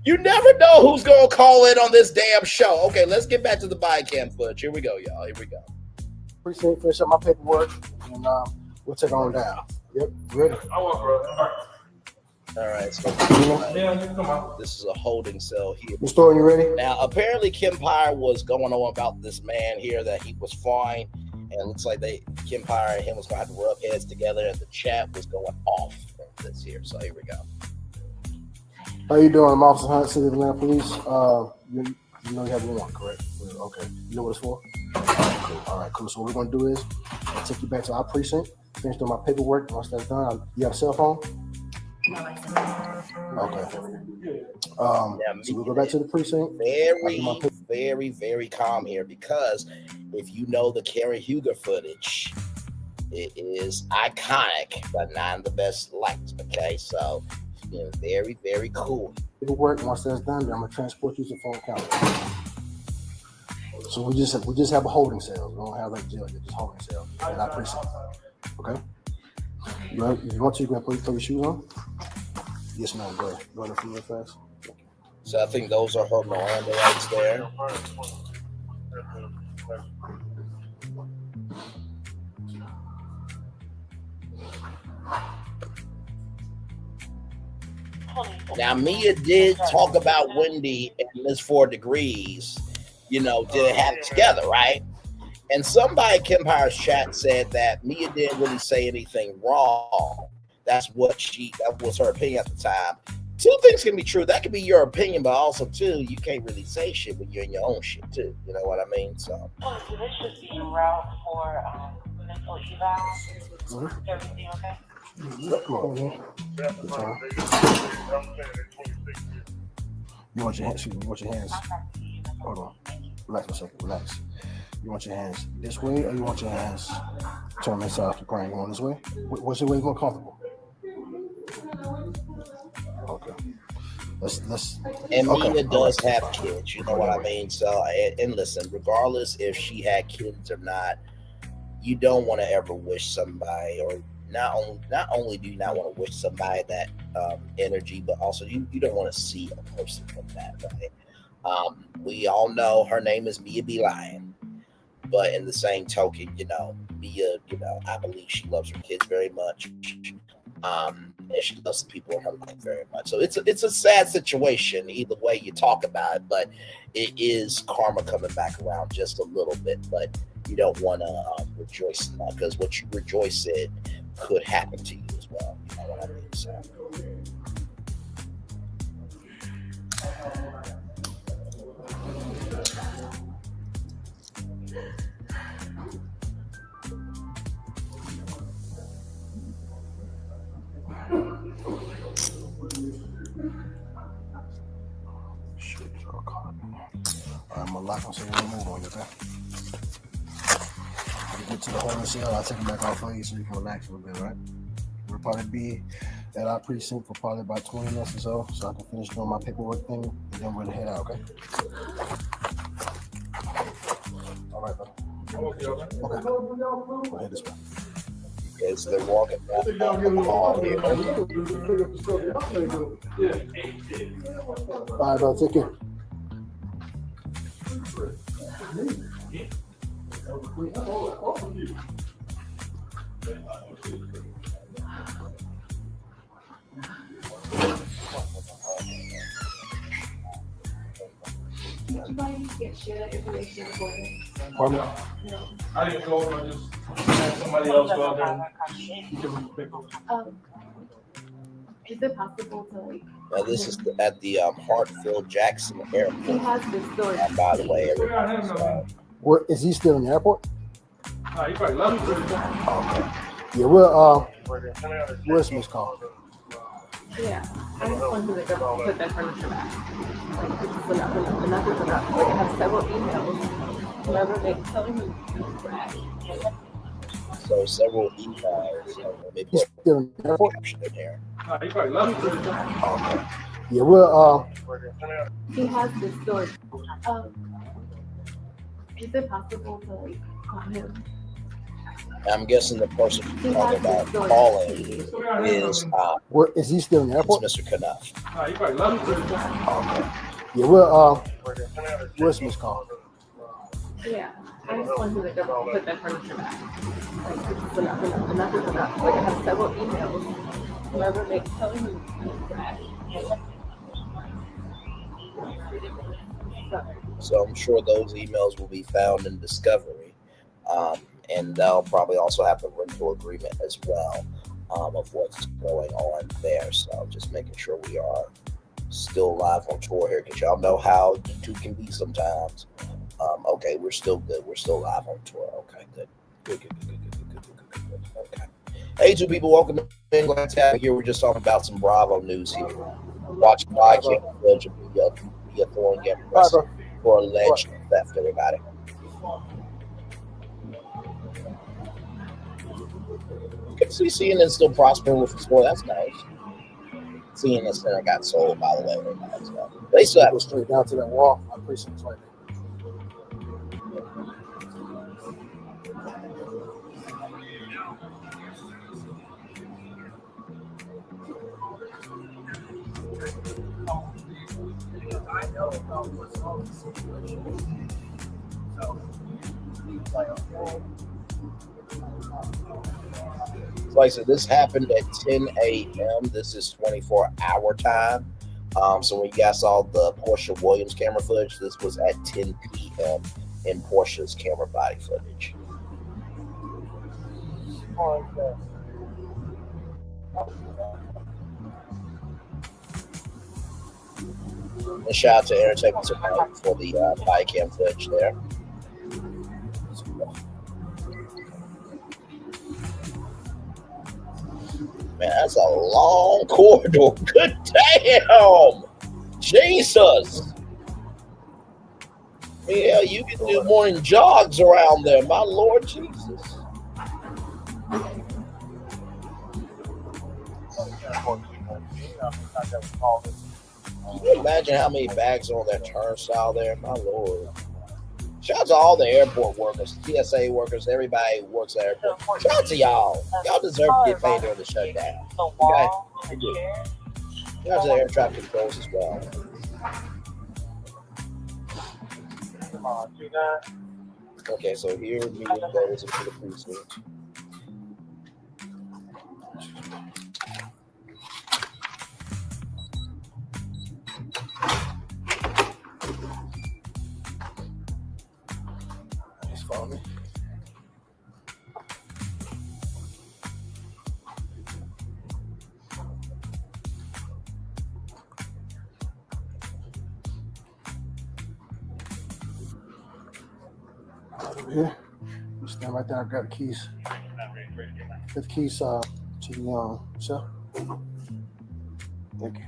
S2: You never know who's going to call in on this damn show. Okay, let's get back to the body cam footage. Here we go, y'all. Here we go.
S5: Appreciate it. Finish up my paperwork, and we'll take on down. Yep, ready.
S2: All right, so this is a holding cell here.
S5: Mr. Thorne, you ready?
S2: Now, apparently Kim Pyre was going on about this man here that he was fine. And it looks like Kim Pyre and him was going to have to rub heads together, and the chat was going off from this here. So here we go.
S5: How you doing? I'm Officer Hunt, City of Atlanta Police. You know you have one, correct? Okay. You know what it's for? Cool. All right, cool. So what we're going to do is I'll take you back to our precinct, finish doing my paperwork. Once that's done, you have a cell phone? Okay. So we'll go back to the precinct.
S2: Very calm here, because if you know the Karen Huger footage, it is iconic, but not in the best lights. Okay, so very cool.
S5: Paperwork. Once that's done, then I'm gonna transport you to Fulton County. So we just have a holding cell. We don't have like jail. Just holding cell in our precinct. Okay. If you want to, you can put your shoes on. Yes, ma'am. Go ahead. Go ahead and real fast.
S2: So I think those are her Miranda rights there. Now, Mia did talk about Wendy and Miss 4 Degrees, didn't have it together, right? And somebody in Kim Pyre's chat said that Mia didn't really say anything wrong. That was her opinion at the time. Two things can be true. That could be your opinion, but also, too, you can't really say shit when you're in your own shit, too. You know what I mean? So.
S14: Oh, so this should be en route for mental eval. Is everything okay?
S5: You want your hands? You want your hands? Hold on. Relax for a second. Relax. You want your hands this way, or you want your hands turn inside off the crane? You want this way? What's your way more comfortable? Okay. Let's.
S2: And Mia does have kids. You know what I mean? So, and listen, regardless if she had kids or not, you don't want to ever wish somebody, or not only do you not want to wish somebody that energy, but also you don't want to see a person from that, right? We all know her name is Mia B. Lion, but in the same token, Mia, I believe she loves her kids very much, and she loves the people in her life very much. So it's a sad situation either way you talk about it, but it is karma coming back around just a little bit. But you don't want to rejoice in that, because what you rejoice in could happen to you as well. You know what I mean? So.
S5: I'm gonna lock on so you don't move on you, okay? When you get to the holding cell, I'll take it back off for you so you can relax a little bit, right? We'll probably be at our precinct for probably about 20 minutes or so I can finish doing my paperwork thing, and then we'll head out, okay? All right, brother. Okay. Go ahead this way.
S2: As they're walking down the hall here.
S5: All right, brother, take care. Pardon?
S15: I didn't go, I just had somebody else go out there and give them a pick.
S6: Is it possible to
S2: Now this is at the Hartfield Jackson Airport.
S6: He has the story.
S2: And by the way,
S5: Where is he still in the airport?
S15: He probably loves it.
S5: Okay. Yeah, where's Miss Call?
S6: Yeah, I just wanted to put that furniture back. Nothing for that. I have several emails. Whoever they telling me to back.
S2: So several emails. Maybe
S5: He's still in the airport?
S2: in here.
S15: He probably loves it.
S5: Okay. Yeah,
S6: He has the story. Is it possible to call him?
S2: I'm guessing the person you're talking about calling is
S5: where is he still in the airport?
S2: Mr. Knuff.
S15: He probably loves it.
S5: Okay. Yeah, where's Miss Call?
S6: Yeah, I just wanted to put that furniture back. Nothing for that. I have several emails. Whoever they telling me to back.
S2: So I'm sure those emails will be found in Discovery. and they'll probably also have the rental agreement as well of what's going on there. So just making sure we are still live on tour here, because y'all know how YouTube can be sometimes. Okay, we're still good. We're still live on tour. Okay, good. Good. Okay. Hey, two people, welcome in. Glad to have you here. We're just talking about some Bravo news here. Watching Viking footage of Mia Thorne getting arrested for alleged theft, everybody. Good to see CNN still prospering with the store. That's nice. CNN Center got sold, by the way. Everybody. So they still have
S5: Go straight down to that wall. My precinct's right there.
S2: Like I said, this happened at 10 a.m. This is 24-hour time. So when you guys saw the Portia Williams camera footage, this was at 10 p.m. in Portia's camera body footage. And shout out to Entertainment Tonight for the body cam footage there. Man, that's a long corridor. Good damn. Jesus. Yeah, you can do morning jogs around there, my Lord Jesus. Can you imagine how many bags are on that turnstile there? My Lord. Shout out to all the airport workers, TSA workers, everybody who works at the airport. Shout out to y'all. Y'all deserve to get paid during the shutdown. Okay? Shout out to the air traffic controls as well. Okay, so here me goes into the precinct. Follow me. Over here. You stand right there. Grab the keys. Get the keys to the cell. Thank you.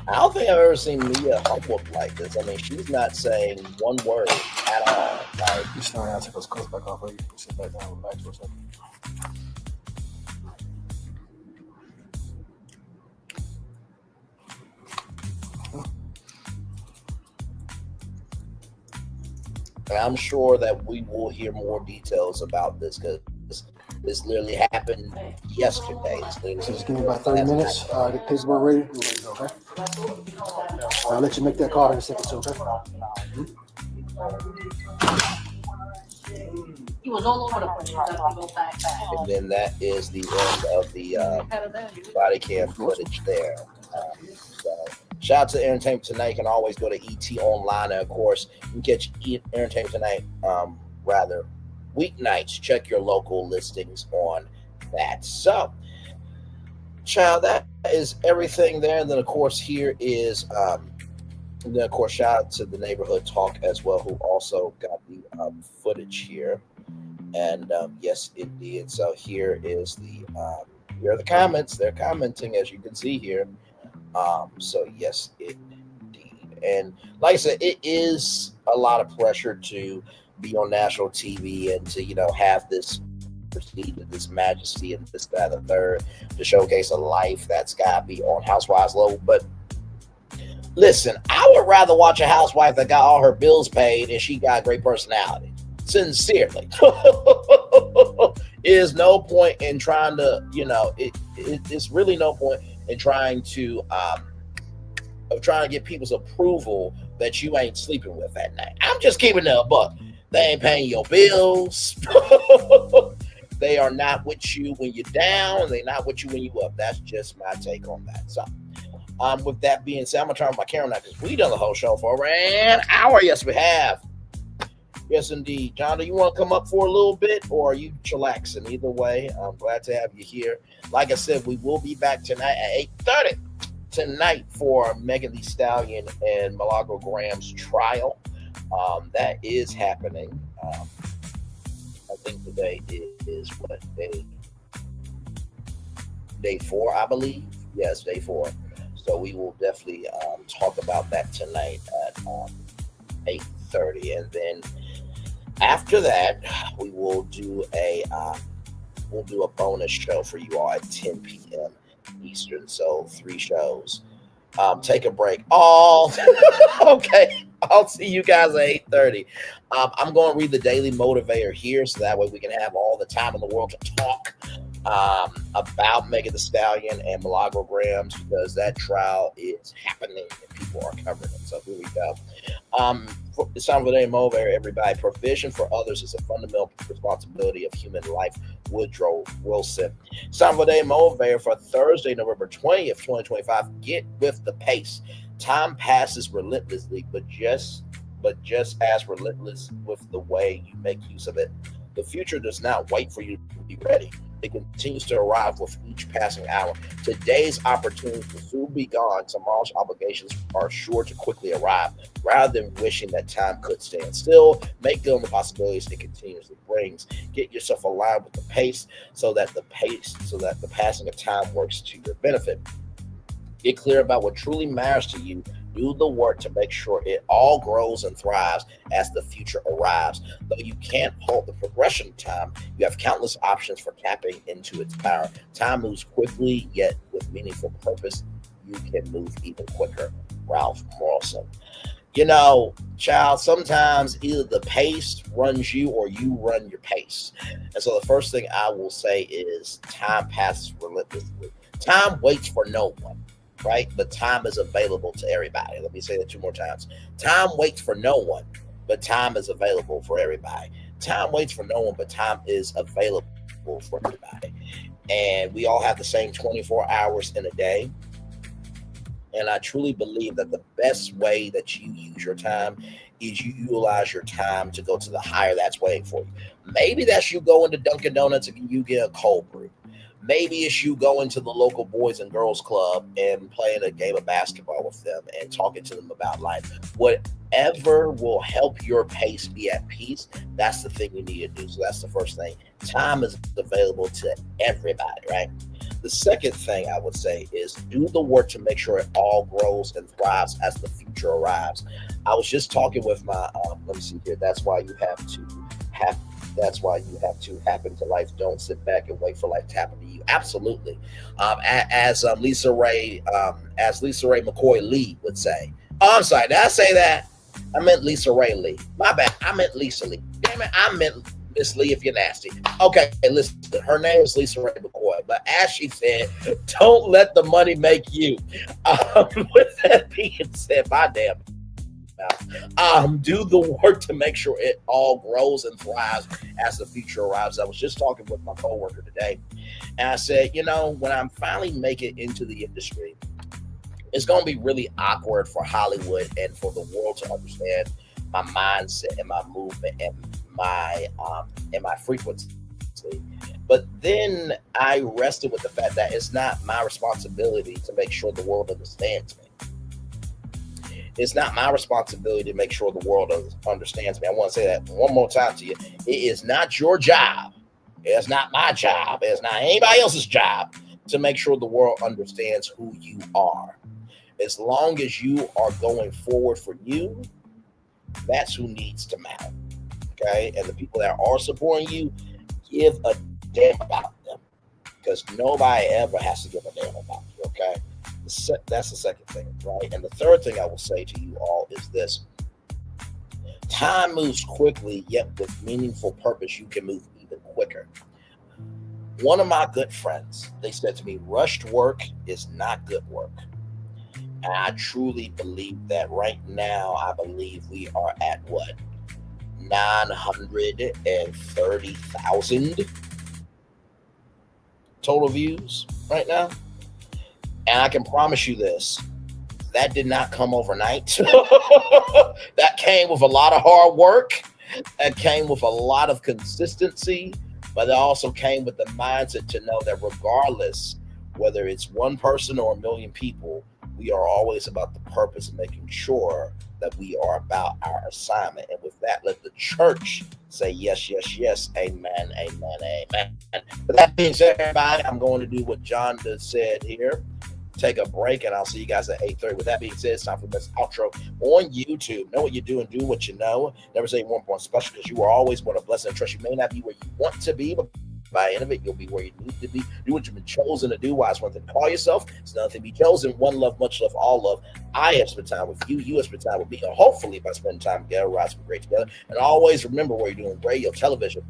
S2: I don't think I've ever seen Mia humbled like this. I mean, she's not saying one word at all. Like, you stand down, take those clothes back off. You sit back down, relax for a second. And I'm sure that we will hear more details about this, because this literally happened yesterday. Just give me about 30 minutes. The paperwork ready. Okay. I'll let you make that call in a second, too, okay?
S10: He was all over the place.
S2: And then that is the end of the body cam footage there. So shout out to Entertainment Tonight. You can always go to ET Online. And of course, you can catch Entertainment Tonight rather weeknights. Check your local listings on that. So, child, that is everything there. And then, of course, here is, and then, of course, shout out to the Neighborhood Talk as well, who also got the footage here. And yes, it did. So here is the here are the comments. They're commenting, as you can see here. So yes, it did. And like I said, it is a lot of pressure to be on national TV and to, you know, have this prestige, this majesty, and this, that, and the third, to showcase a life that's got to be on Housewives level. But listen, I would rather watch a housewife that got all her bills paid and she got a great personality. Sincerely. Is no point in trying to, you know, it's really no point in trying to get people's approval that you ain't sleeping with at night. I'm just keeping it a buck. They ain't paying your bills. They are not with you when you're down. They're not with you when you're up. That's just my take on that. So with that being said, I'm gonna turn on my camera now because we done the whole show for over an hour. Yes, we have. Yes, indeed. John, do you want to come up for a little bit, or are you chillaxing? Either way, I'm glad to have you here. Like I said, we will be back tonight at 8:30 tonight for Megan Thee Stallion and Milagro Graham's trial. That is happening. I think today is what, day 4, I believe. Yes, day 4. So we will definitely talk about that tonight at 8:30, and then after that we will do a bonus show for you all at 10 p.m. Eastern. So 3 shows. Take a break. Okay. I'll see you guys at 8:30. I'm going to read the Daily Motivator here, so that way we can have all the time in the world to talk about Megan Thee Stallion and Milagro Grahams, because that trial is happening and people are covering it. So here we go. It's time for the Daily Motivator, everybody. Provision for others is a fundamental responsibility of human life. Woodrow Wilson. It's time for the Daily Motivator for Thursday, November 20th, 2025. Get with the pace. Time passes relentlessly, but just as relentless with the way you make use of it. The future does not wait for you to be ready. It continues to arrive with each passing hour. Today's opportunities will soon be gone. Tomorrow's obligations are sure to quickly arrive. Rather than wishing that time could stand still, make good on the possibilities it continuously brings. Get yourself aligned with the pace so that the passing of time works to your benefit. Get clear about what truly matters to you. Do the work to make sure it all grows and thrives as the future arrives. Though you can't halt the progression of time, you have countless options for tapping into its power. Time moves quickly, yet with meaningful purpose, you can move even quicker. Ralph Morrison. You know, child, sometimes either the pace runs you or you run your pace. And so the first thing I will say is time passes relentlessly. Time waits for no one. Right? But time is available to everybody. Let me say that 2 more times. Time waits for no one, but time is available for everybody. Time waits for no one, but time is available for everybody. And we all have the same 24 hours in a day. And I truly believe that the best way that you use your time is you utilize your time to go to the higher that's waiting for you. Maybe that's you going to Dunkin' Donuts and you get a cold brew. Maybe it's you going to the local Boys and Girls Club and playing a game of basketball with them and talking to them about life. Whatever will help your pace be at peace, that's the thing you need to do. So that's the first thing. Time is available to everybody, right? The second thing I would say is do the work to make sure it all grows and thrives as the future arrives. I was just talking with my, let me see here. That's why you have to happen to life. Don't sit back and wait for life to happen to you. Absolutely. As Lisa Ray McCoy Lee would say. Oh, I'm sorry. Did I say that? I meant Lisa Ray Lee. My bad. I meant Lisa Lee. Damn it. I meant Miss Lee if you're nasty. Okay, listen. Her name is Lisa Ray McCoy. But as she said, don't let the money make you. With that being said, my damn. Do the work to make sure it all grows and thrives as the future arrives. I was just talking with my coworker today, and I said, when I'm finally making it into the industry, it's going to be really awkward for Hollywood and for the world to understand my mindset and my movement and my frequency. But then I rested with the fact that it's not my responsibility to make sure the world understands me. It's not my responsibility to make sure the world understands me. I want to say that one more time to you. It is not your job. It's not my job. It's not anybody else's job to make sure the world understands who you are. As long as you are going forward for you, that's who needs to matter. Okay? And the people that are supporting you, give a damn about them. Because nobody ever has to give a damn about you. Okay? That's the second thing, right? And the third thing I will say to you all is this. Time moves quickly, yet with meaningful purpose, you can move even quicker. One of my good friends, they said to me, rushed work is not good work. And I truly believe that right now. I believe we are at 930,000 total views right now. And I can promise you this, that did not come overnight. That came with a lot of hard work. That came with a lot of consistency, but it also came with the mindset to know that regardless, whether it's one person or a million people, we are always about the purpose of making sure that we are about our assignment. And with that, let the church say yes, yes, yes, amen, amen, amen. With that being said, everybody, I'm going to do what John just said here. Take a break, and I'll see you guys at 8:30. With that being said, it's time for this outro on YouTube. Know what you do and do what you know. Never say one point special, because you are always born a blessing and trust. You may not be where you want to be, but by the end of it, you'll be where you need to be. Do what you've been chosen to do. Why it's one thing to call yourself. It's another thing to be chosen. One love, much love, all love. I have spent time with you. You have spent time with me. And hopefully, by spending time together, we're great together. And always remember where you're doing radio, television,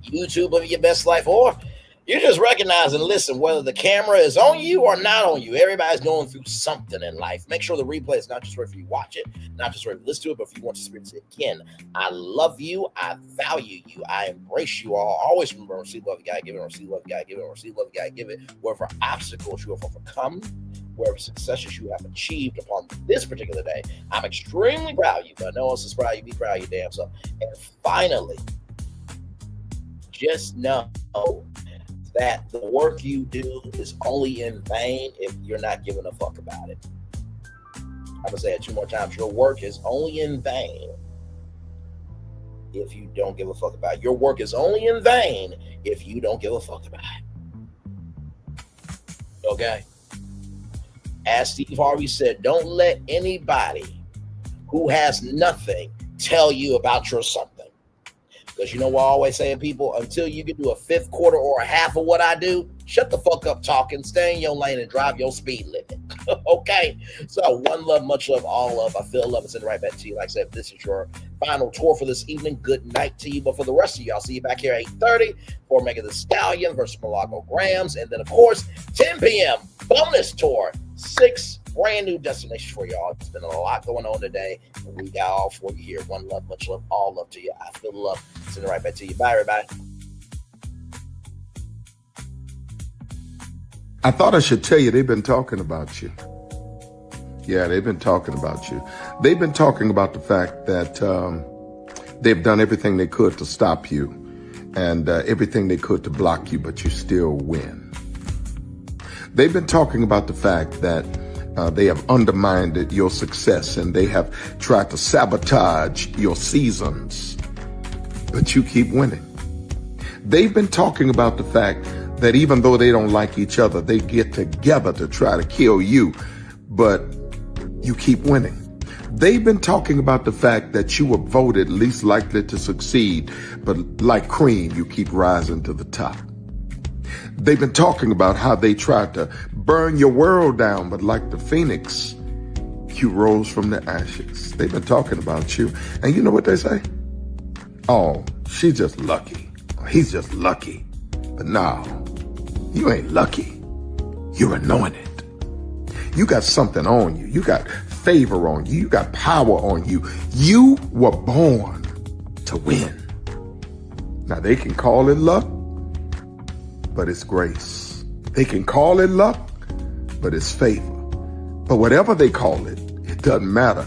S2: YouTube, living your best life, or you just recognize and listen, whether the camera is on you or not on you. Everybody's going through something in life. Make sure the replay is not just where you watch it, not just where you listen to it, but if you want to experience it again. I love you. I value you. I embrace you all. Always remember, receive love, you gotta give it, receive love, you gotta give it, receive love, you gotta give it. Wherever obstacles you have overcome, wherever successes you have achieved upon this particular day, I'm extremely proud of you. But no one else is proud of you. Be proud of your damn self. And finally, just know that the work you do is only in vain if you're not giving a fuck about it. I'm going to say it 2 more times. Your work is only in vain if you don't give a fuck about it. Your work is only in vain if you don't give a fuck about it. Okay? As Steve Harvey said, don't let anybody who has nothing tell you about your something. Because you know what I always say to people, until you can do a fifth, quarter, or a half of what I do, shut the fuck up talking, stay in your lane, and drive your speed limit. Okay? So one love, much love, all love. I feel love and send it right back to you. Like I said, this is your final tour for this evening. Good night to you. But for the rest of you, I'll see you back here at 8:30 for Megan Thee Stallion versus Malago Grams. And then, of course, 10 p.m. bonus tour. 6 brand new destinations for y'all. It's been a lot going on today, and we got all for you here. One love, much love, all love to you. I feel love. Send it right back to you. Bye, everybody.
S16: I thought I should tell you they've been talking about you. Yeah, they've been talking about you. They've been talking about the fact that they've done everything they could to stop you and everything they could to block you, but you still win. They've been talking about the fact that they have undermined your success and they have tried to sabotage your seasons, but you keep winning. They've been talking about the fact that even though they don't like each other, they get together to try to kill you, but you keep winning. They've been talking about the fact that you were voted least likely to succeed, but like cream, you keep rising to the top. They've been talking about how they tried to burn your world down, but like the phoenix, you rose from the ashes. They've been talking about you. And you know what they say? Oh, she's just lucky. He's just lucky. But no, you ain't lucky. You're anointed. You got something on you. You got favor on you. You got power on you. You were born to win. Now they can call it luck, but it's grace. They can call it luck, but it's favor. But whatever they call it, it doesn't matter,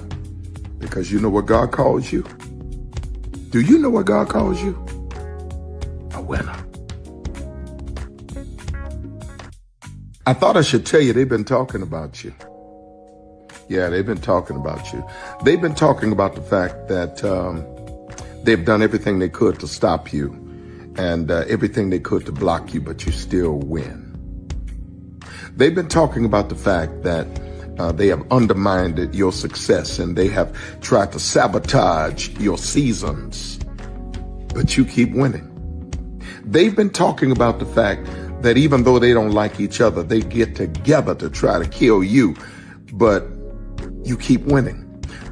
S16: because you know what God calls you? Do you know what God calls you? A winner. I thought I should tell you they've been talking about you. Yeah, they've been talking about you. They've been talking about the fact that they've done everything they could to stop you and everything they could to block you, but you still win. They've been talking about the fact that they have undermined your success and they have tried to sabotage your seasons, but you keep winning. They've been talking about the fact that even though they don't like each other, they get together to try to kill you, but you keep winning.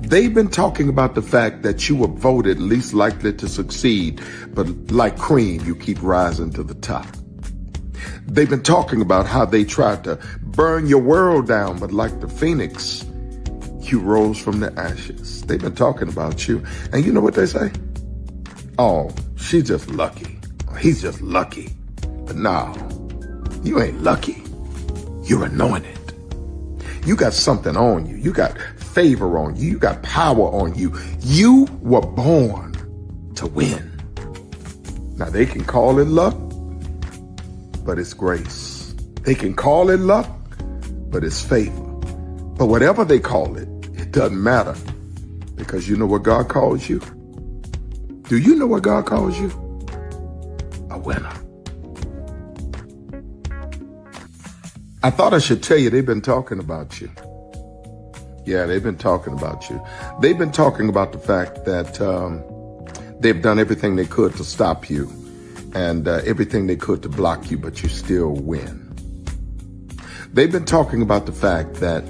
S16: They've been talking about the fact that you were voted least likely to succeed, but like cream, you keep rising to the top. They've been talking about how they tried to burn your world down, but like the phoenix, you rose from the ashes. They've been talking about you. And you know what they say? Oh, she's just lucky. He's just lucky. But no, you ain't lucky. You're anointed. You got something on you. You got favor on you. You got power on you. You were born to win. Now they can call it luck, but it's grace. They can call it luck, but it's favor. But whatever they call it, it doesn't matter, because you know what God calls you? Do you know what God calls you? A winner. I thought I should tell you, they've been talking about you. Yeah, they've been talking about you. They've been talking about the fact that they've done everything they could to stop you and everything they could to block you, but you still win. They've been talking about the fact that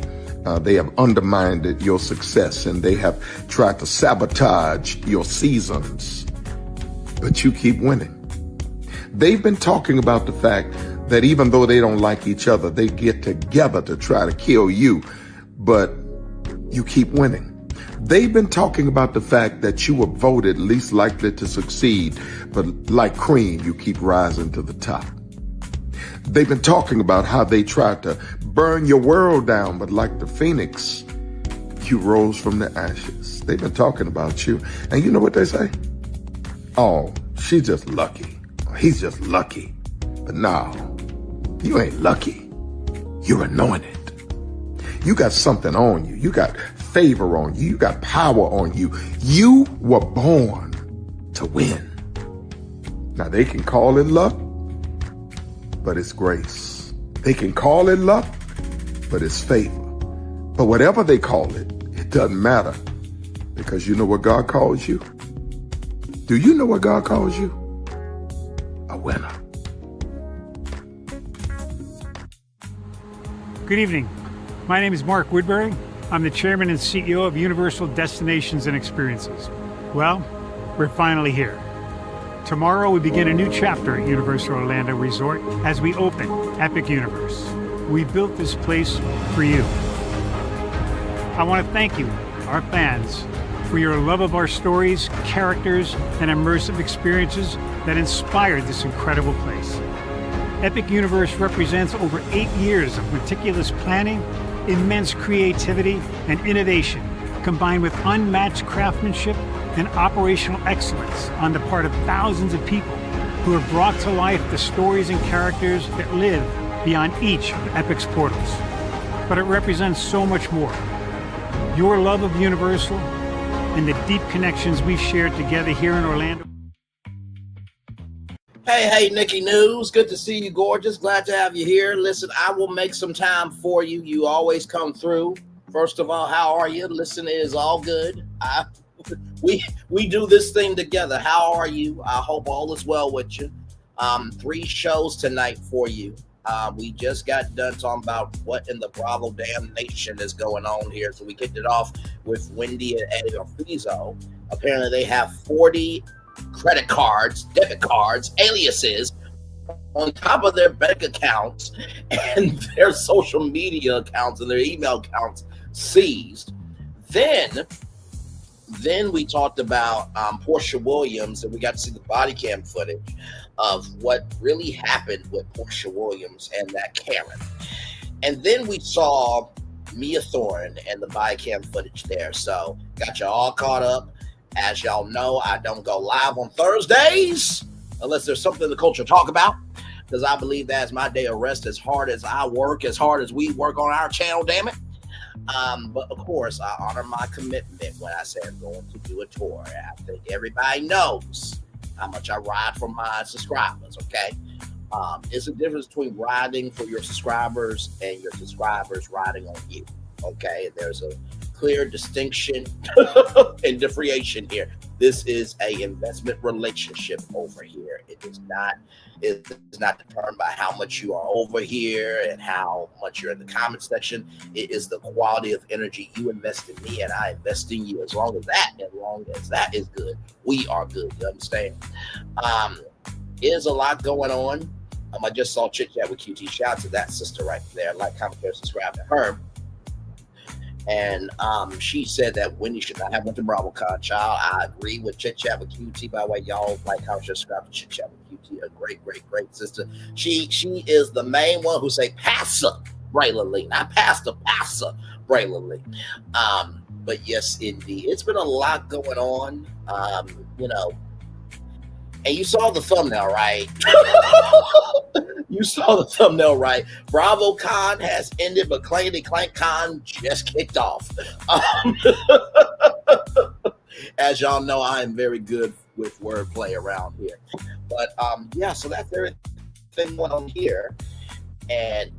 S16: they have undermined your success and they have tried to sabotage your seasons, but you keep winning. They've been talking about the fact that even though they don't like each other, they get together to try to kill you, but you keep winning. They've been talking about the fact that you were voted least likely to succeed, but like cream, you keep rising to the top. They've been talking about how they tried to burn your world down, but like the phoenix, you rose from the ashes. They've been talking about you. And you know what they say? Oh, she's just lucky. He's just lucky. But no, you ain't lucky. You're anointed. You got something on you. You got favor on you. You got power on you. You were born to win. Now they can call it luck, but it's grace. They can call it luck, but it's favor. But whatever they call it, it doesn't matter, because you know what God calls you? Do you know what God calls you? A winner.
S17: Good evening. My name is Mark Woodbury. I'm the chairman and CEO of Universal Destinations and Experiences. Well, we're finally here. Tomorrow we begin a new chapter at Universal Orlando Resort as we open Epic Universe. We built this place for you. I want to thank you, our fans, for your love of our stories, characters, and immersive experiences that inspired this incredible place. Epic Universe represents over 8 years of meticulous planning, immense creativity, and innovation, combined with unmatched craftsmanship and operational excellence on the part of thousands of people who have brought to life the stories and characters that live beyond each of Epic's portals. But it represents so much more. Your love of Universal and the deep connections we've shared together here in Orlando.
S2: Hey, Nikki News. Good to see you, gorgeous. Glad to have you here. Listen, I will make some time for you. You always come through. First of all, how are you? Listen, it is all good. We do this thing together. How are you? I hope all is well with you. 3 shows tonight for you. We just got done talking about what in the Bravodamnation is going on here. So we kicked it off with Wendy and Eddie Orfizzo. Apparently they have 40 credit cards, debit cards, aliases on top of their bank accounts and their social media accounts and their email accounts seized. Then we talked about Portia Williams, and we got to see the body cam footage of what really happened with Portia Williams and that Karen. And then we saw Mia Thorne and the body cam footage there. So got you all caught up. As y'all know, I don't go live on Thursdays unless there's something the culture talk about, because I believe that's my day of rest, as hard as I work, as hard as we work on our channel, damn it. But of course, I honor my commitment when I say I'm going to do a tour. I think everybody knows how much I ride for my subscribers, okay? It's a difference between riding for your subscribers and your subscribers riding on you, okay? There's a clear distinction and differentiation here. This is a investment relationship over here. It is not determined by how much you are over here and how much you're in the comment section. It is the quality of energy you invest in me and I invest in you. As long as that is good, we are good. You understand? There's a lot going on. I just saw Chit Chat with QT. Shout out to that sister right there. Like, comment, share, subscribe to her. And she said that Wendy should not have went to BravoCon. Child, I agree with Chit Chat with QT. By the way, y'all like how she subscribe to Chit Chat with QT. A great sister. She is the main one who say Pastor Braylon Lee, not Pastor Braylon Lee. But yes, indeed, it's been a lot going on. And you saw the thumbnail, right? You saw the thumbnail, right? BravoCon has ended, but Clankety Clank Con just kicked off. As y'all know, I am very good with wordplay around here. But yeah, so that's everything went on here. And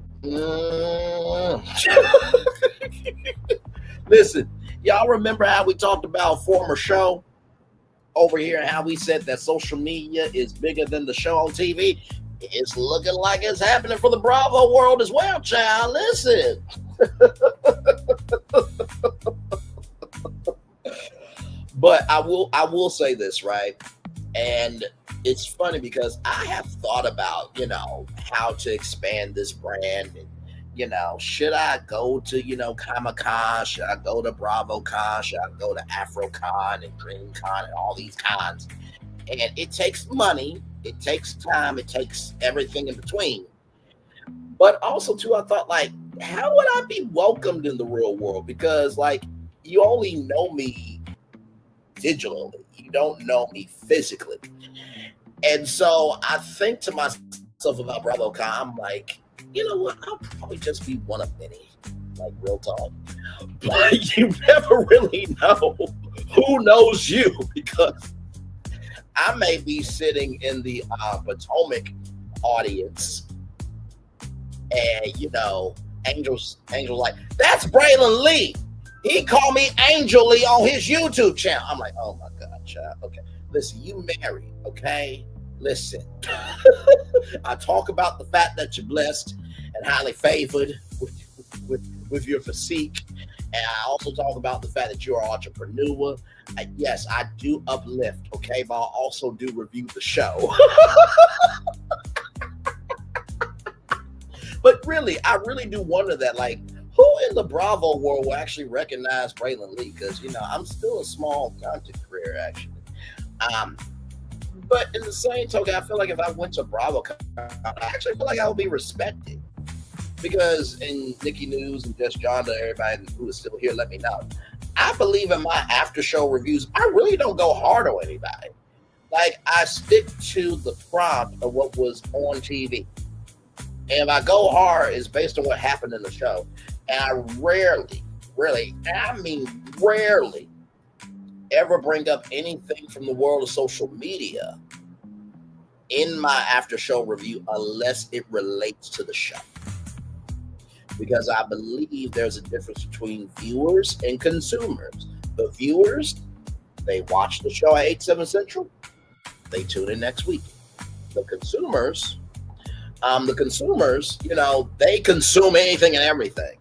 S2: listen, y'all remember how we talked about a former show over here and how we said that social media is bigger than the show on TV? It's looking like it's happening for the Bravo world as well, child. Listen. But I will say this, right? And it's funny because I have thought about, how to expand this brand. And, should I go to, Comic-Con? Should I go to BravoCon? Should I go to AfroCon and DreamCon and all these cons? And it takes money. It takes time. It takes everything in between. But also, too, I thought, like, how would I be welcomed in the real world? Because, like, you only know me digitally. You don't know me physically. And so I think to myself about BravoCon, I'm like, you know what? I'll probably just be one of many, like, real talk. But you never really know who knows you, because I may be sitting in the Potomac audience, and Angel's like, that's Braylon Lee. He called me Angel Lee on his YouTube channel. I'm like, oh my God, child. Okay, listen, you married, okay? Listen, I talk about the fact that you're blessed and highly favored with your physique. And I also talk about the fact that you're an entrepreneur. Yes, I do uplift, okay? But I also do review the show. But really, I really do wonder that, like, who in the Bravo world will actually recognize Braylon Lee? Because, I'm still a small content career, actually. But in the same token, I feel like if I went to Bravo, I actually feel like I would be respected. Because in Nikki News and Just John, everybody who is still here, let me know. I believe in my after show reviews, I really don't go hard on anybody. Like, I stick to the prompt of what was on TV. And if I go hard, it's based on what happened in the show. And I rarely ever bring up anything from the world of social media in my after show review unless it relates to the show. Because I believe there's a difference between viewers and consumers. The viewers, they watch the show at 8/7 Central. They tune in next week. The consumers, they consume anything and everything.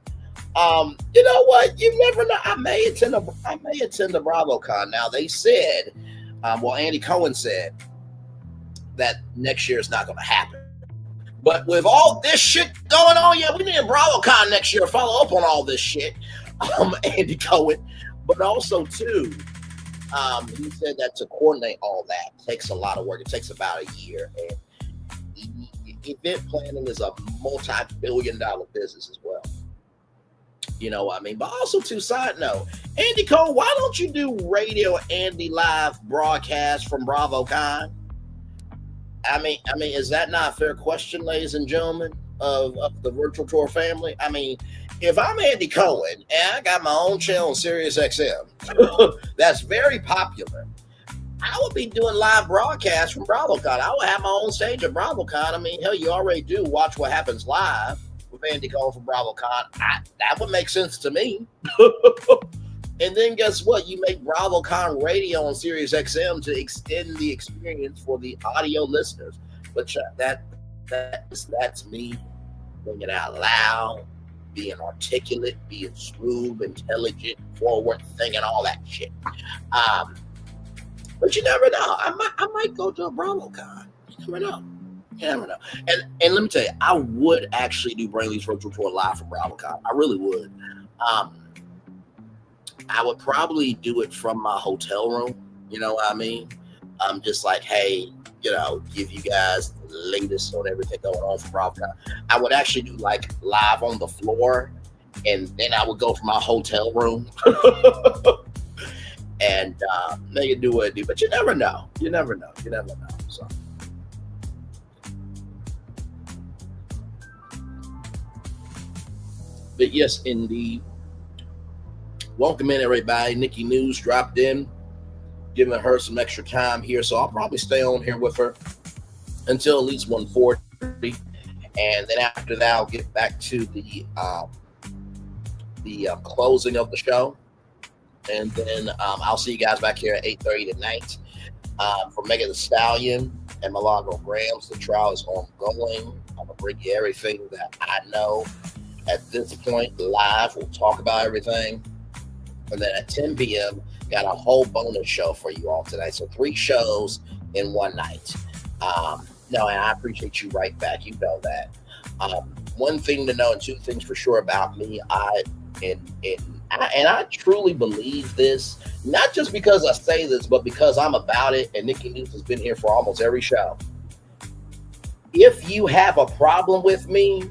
S2: You know what? You never know. I may attend a BravoCon. Now, they said, Andy Cohen said that next year is not going to happen. But with all this shit going on, yeah, we need a BravoCon next year to follow up on all this shit. Andy Cohen. But also, too, he said that to coordinate all that takes a lot of work. It takes about a year. And event planning is a multi-billion-dollar business as well. You know what I mean? But also, too, side note, Andy Cohen, why don't you do Radio Andy live broadcast from BravoCon? I mean, is that not a fair question, ladies and gentlemen of the virtual tour family? I mean, if I'm Andy Cohen and I got my own channel on Sirius XM that's very popular, I would be doing live broadcasts from BravoCon. I would have my own stage at BravoCon. I mean, hell, you already do Watch What Happens Live with Andy Cohen from BravoCon. That would make sense to me. And then guess what? You make BravoCon radio on Sirius XM to extend the experience for the audio listeners. But that's me thinking out loud, being articulate, being smooth, intelligent, forward thinking, all that shit. But you never know. I might go to a BravoCon. You never know. You never know. And let me tell you, I would actually do Braylon's virtual tour live from BravoCon. I really would. I would probably do it from my hotel room. You know what I mean? I'm just like, hey, give you guys the latest on everything going on for BravoCon. I would actually do like live on the floor, and then I would go from my hotel room. and make it do what it do. But you never know. You never know. You never know. So. But yes, indeed. Welcome in, everybody. Nikki News dropped in, giving her some extra time here. So I'll probably stay on here with her until at least 1:40. And then after that, I'll get back to the closing of the show. And then I'll see you guys back here at 8:30 tonight for Megan Thee Stallion and Milagro Grams. The trial is ongoing. I'm going to bring you everything that I know at this point live. We'll talk about everything. And then at 10 p.m., got a whole bonus show for you all tonight. So 3 shows in one night. No, and I appreciate you right back. You know that. One thing to know and 2 things for sure about me, I truly believe this, not just because I say this, but because I'm about it, and Nikki News has been here for almost every show. If you have a problem with me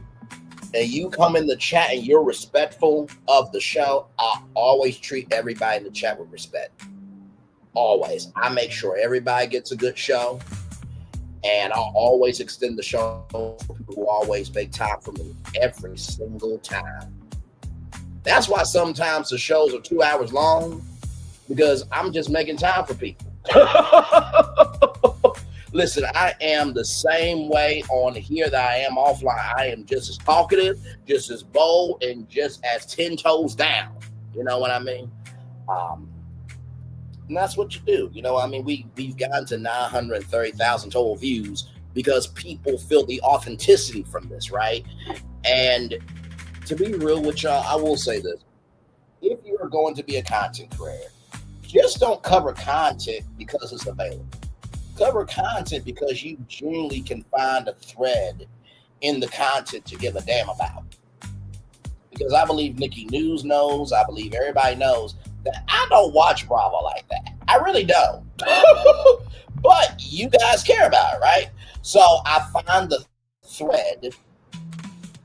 S2: and you come in the chat and you're respectful of the show, I always treat everybody in the chat with respect. Always. I make sure everybody gets a good show, and I'll always extend the show for people who always make time for me every single time. That's why sometimes the shows are 2 hours long, because I'm just making time for people. Listen, I am the same way on here that I am offline. I am just as talkative, just as bold, and just as 10 toes down. You know what I mean? And that's what you do. You know, I mean, we've gotten to 930,000 total views because people feel the authenticity from this, right? And to be real with y'all, I will say this. If you are going to be a content creator, just don't cover content because it's available. Cover content because you genuinely can find a thread in the content to give a damn about. Because I believe Nikki News knows, I believe everybody knows that I don't watch Bravo like that. I really don't. But you guys care about it, right? So I find the thread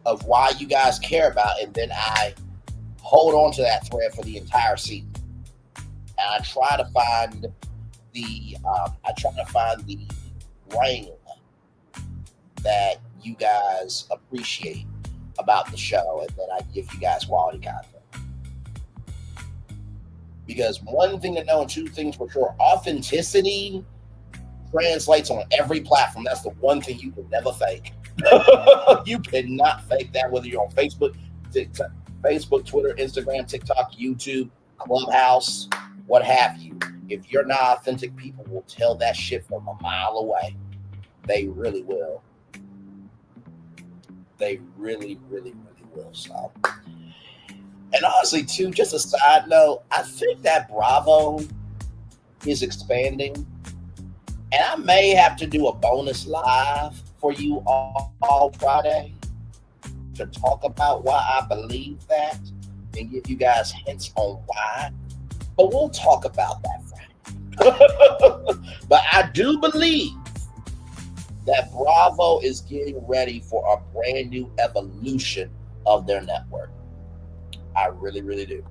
S2: of why you guys care about it, and then I hold on to that thread for the entire season. And I try to find the rain that you guys appreciate about the show, and then I give you guys quality content. Because one thing to know and 2 things for sure, authenticity translates on every platform. That's the one thing you can never fake. You cannot fake that, whether you're on Facebook, Twitter, Instagram, TikTok, YouTube, Clubhouse, what have you. If you're not authentic, people will tell that shit from a mile away. They really will. They really, really, really will. So, and honestly, too, just a side note, I think that Bravo is expanding, and I may have to do a bonus live for you all Friday to talk about why I believe that and give you guys hints on why. But we'll talk about that Friday. But I do believe that Bravo is getting ready for a brand new evolution of their network. I really, really do.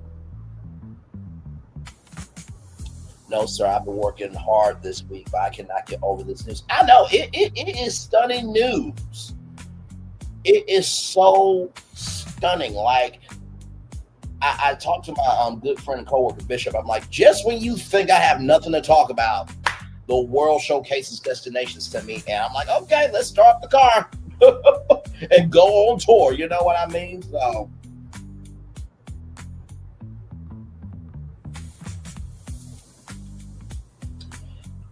S2: No, sir, I've been working hard this week, but I cannot get over this news. I know, it is stunning news. It is so stunning. Like, I talked to my good friend and coworker, Bishop. I'm like, just when you think I have nothing to talk about, the world showcases destinations to me. And I'm like, okay, let's start the car and go on tour. You know what I mean? So,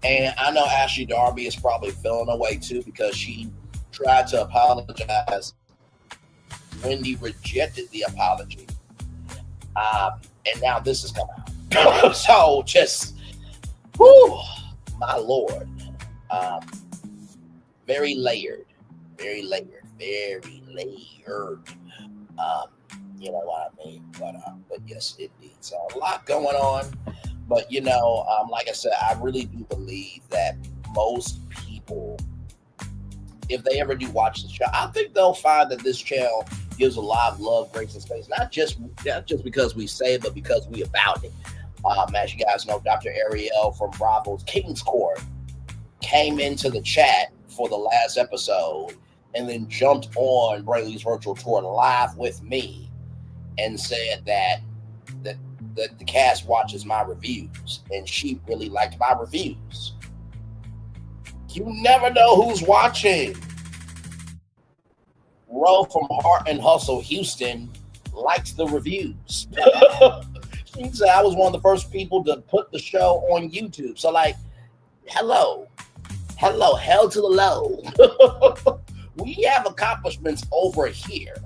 S2: and I know Ashley Darby is probably feeling away too, because she tried to apologize. Wendy rejected the apology. And now this has come out. So just, whew, my Lord. Very layered. You know what I mean? But yes, indeed. So a lot going on. But, you know, like I said, I really do believe that most people, if they ever do watch the show, I think they'll find that this channel gives a lot of love, grace, and space. Not just because we say it, but because we about it. As you guys know, Dr. Ariel from Bravo's King's Court came into the chat for the last episode and then jumped on Braylon's virtual tour live with me and said that the cast watches my reviews and she really liked my reviews. You never know who's watching. Ro from Heart and Hustle Houston liked the reviews. She said I was one of the first people to put the show on YouTube. So like, hello, hell to the low. We have accomplishments over here.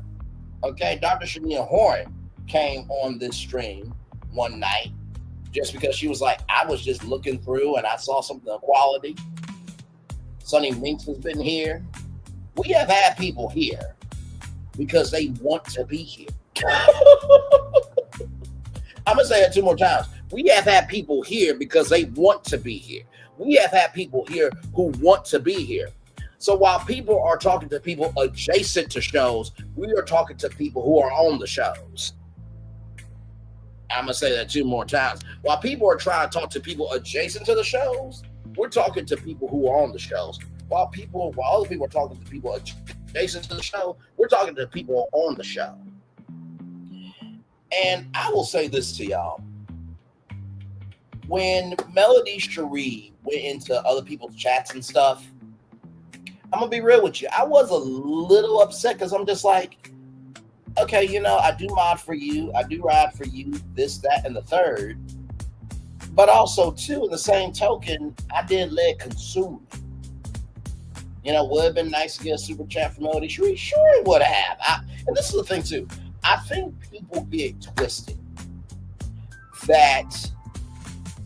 S2: Okay, Dr. Shania Horn came on this stream one night just because she was like, I was just looking through and I saw something of quality. Sonny Minks has been here. We have had people here because they want to be here. I'm going to say it 2 more times. We have had people here because they want to be here. We have had people here who want to be here. So while people are talking to people adjacent to shows, we are talking to people who are on the shows. I'm going to say that 2 more times. While people are trying to talk to people adjacent to the shows, we're talking to people who are on the shows. While other people are talking to people adjacent to the show, we're talking to people on the show. And I will say this to y'all. When Melody Cherie went into other people's chats and stuff, I'm going to be real with you. I was a little upset because I'm just like, okay, you know, I do mod for you. I do ride for you, this, that, and the third. But also, too, in the same token, I did let it consume me. You know, would have been nice to get a super chat from Melody Cherie. Sure, it would have. And this is the thing, too. I think people get twisted that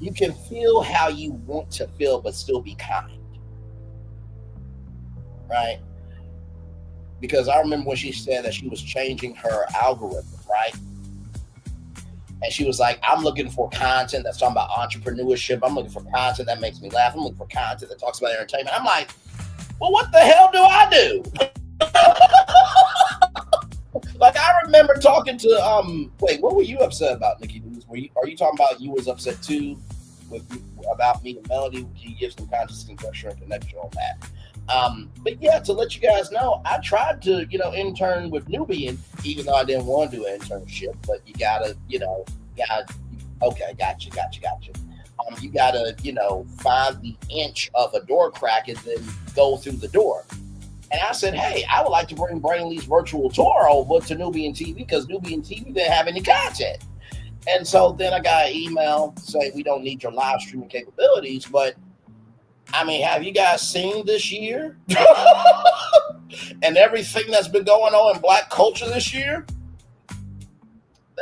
S2: you can feel how you want to feel, but still be kind. Right? Because I remember when she said that she was changing her algorithm, right? And she was like, I'm looking for content that's talking about entrepreneurship. I'm looking for content that makes me laugh. I'm looking for content that talks about entertainment. I'm like, well, what the hell do I do? Like, I remember talking to, wait, what were you upset about, Nikki News? Are you talking about you was upset too about me and Melody? Can you give some context, conjecture, and connection on that? But yeah, to let you guys know, I tried to, intern with Nubian, even though I didn't want to do an internship, but you gotta, okay, gotcha. You gotta, find the inch of a door crack and then go through the door. And I said, hey, I would like to bring Braylon's virtual tour over to Nubian TV because Nubian TV didn't have any content. And so then I got an email saying we don't need your live streaming capabilities, but I mean, have you guys seen this year? And everything that's been going on in Black culture this year?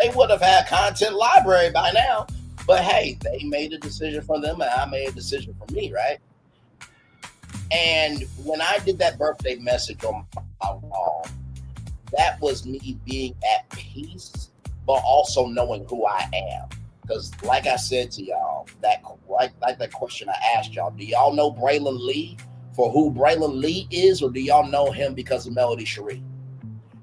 S2: They would have had content library by now. But hey, they made a decision for them and I made a decision for me, right? And when I did that birthday message on my wall, that was me being at peace, but also knowing who I am. Because like I said to y'all, that question I asked y'all, do y'all know Braylon Lee for who Braylon Lee is, or do y'all know him because of Melody Cherie?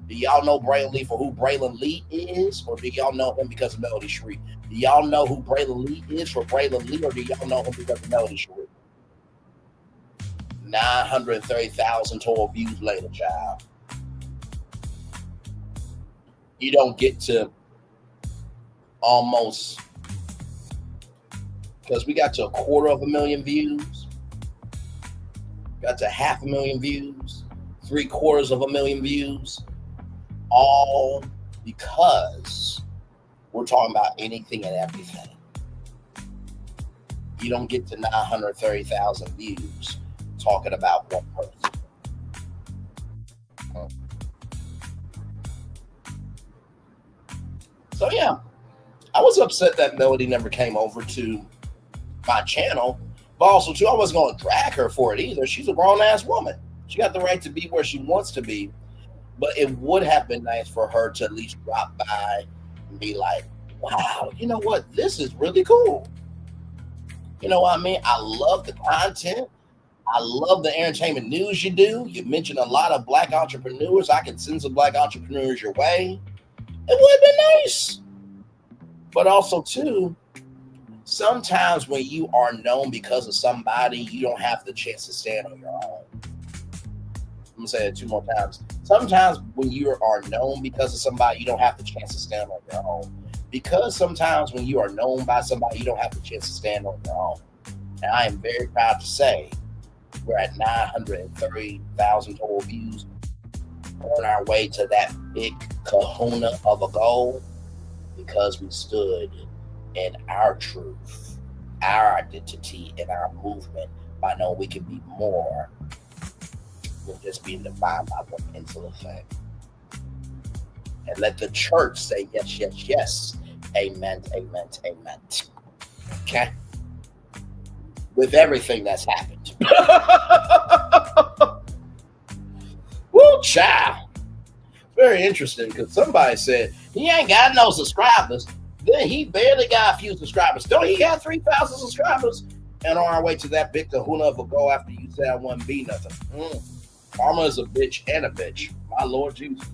S2: Do y'all know Braylon Lee for who Braylon Lee is, or do y'all know him because of Melody Cherie? Do y'all know who Braylon Lee is for Braylon Lee, or do y'all know him because of Melody Cherie? 930,000 total views later, child. You don't get to almost, because we got to 250,000 views, got to 500,000 views, 750,000 views, all because we're talking about anything and everything. You don't get to 930,000 views talking about one person. So yeah, I was upset that Melody never came over to my channel, but also too, I wasn't going to drag her for it either. She's a grown-ass woman. She got the right to be where she wants to be, but it would have been nice for her to at least drop by and be like, wow, you know what? This is really cool. You know what I mean? I love the content. I love the entertainment news you do. You mentioned a lot of Black entrepreneurs. I can send some Black entrepreneurs your way. It would have been nice. But also, too, sometimes when you are known because of somebody, you don't have the chance to stand on your own. I'm gonna say it 2 more times. Sometimes when you are known because of somebody, you don't have the chance to stand on your own. Because sometimes when you are known by somebody, you don't have the chance to stand on your own. And I am very proud to say we're at 930,000 total views on our way to that big kahuna of a goal because we stood in our truth, our identity, and our movement by knowing we can be more than just being defined by one intellect. And let the church say yes, yes, yes. Amen, amen, amen. Okay? With everything that's happened. Woo, child. Very interesting because somebody said he ain't got no subscribers. Then he barely got a few subscribers. Don't he got 3,000 subscribers? And on our way to that big kahuna of a goal after you said I wouldn't be nothing. Karma is a bitch and a bitch. My Lord Jesus.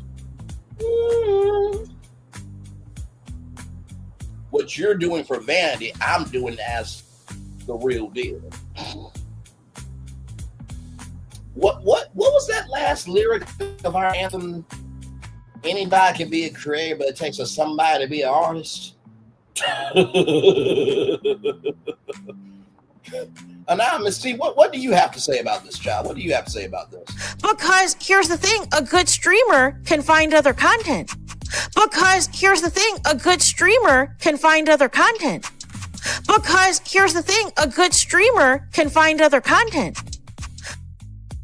S2: What you're doing for vanity, I'm doing as the real deal. What was that last lyric of our anthem? Anybody can be a creator, but it takes a somebody to be an artist. Anonymous T, what do you have to say about this, child? What do you have to say about this?
S18: Because here's the thing, a good streamer can find other content. Because here's the thing, a good streamer can find other content. Because here's the thing, a good streamer can find other content.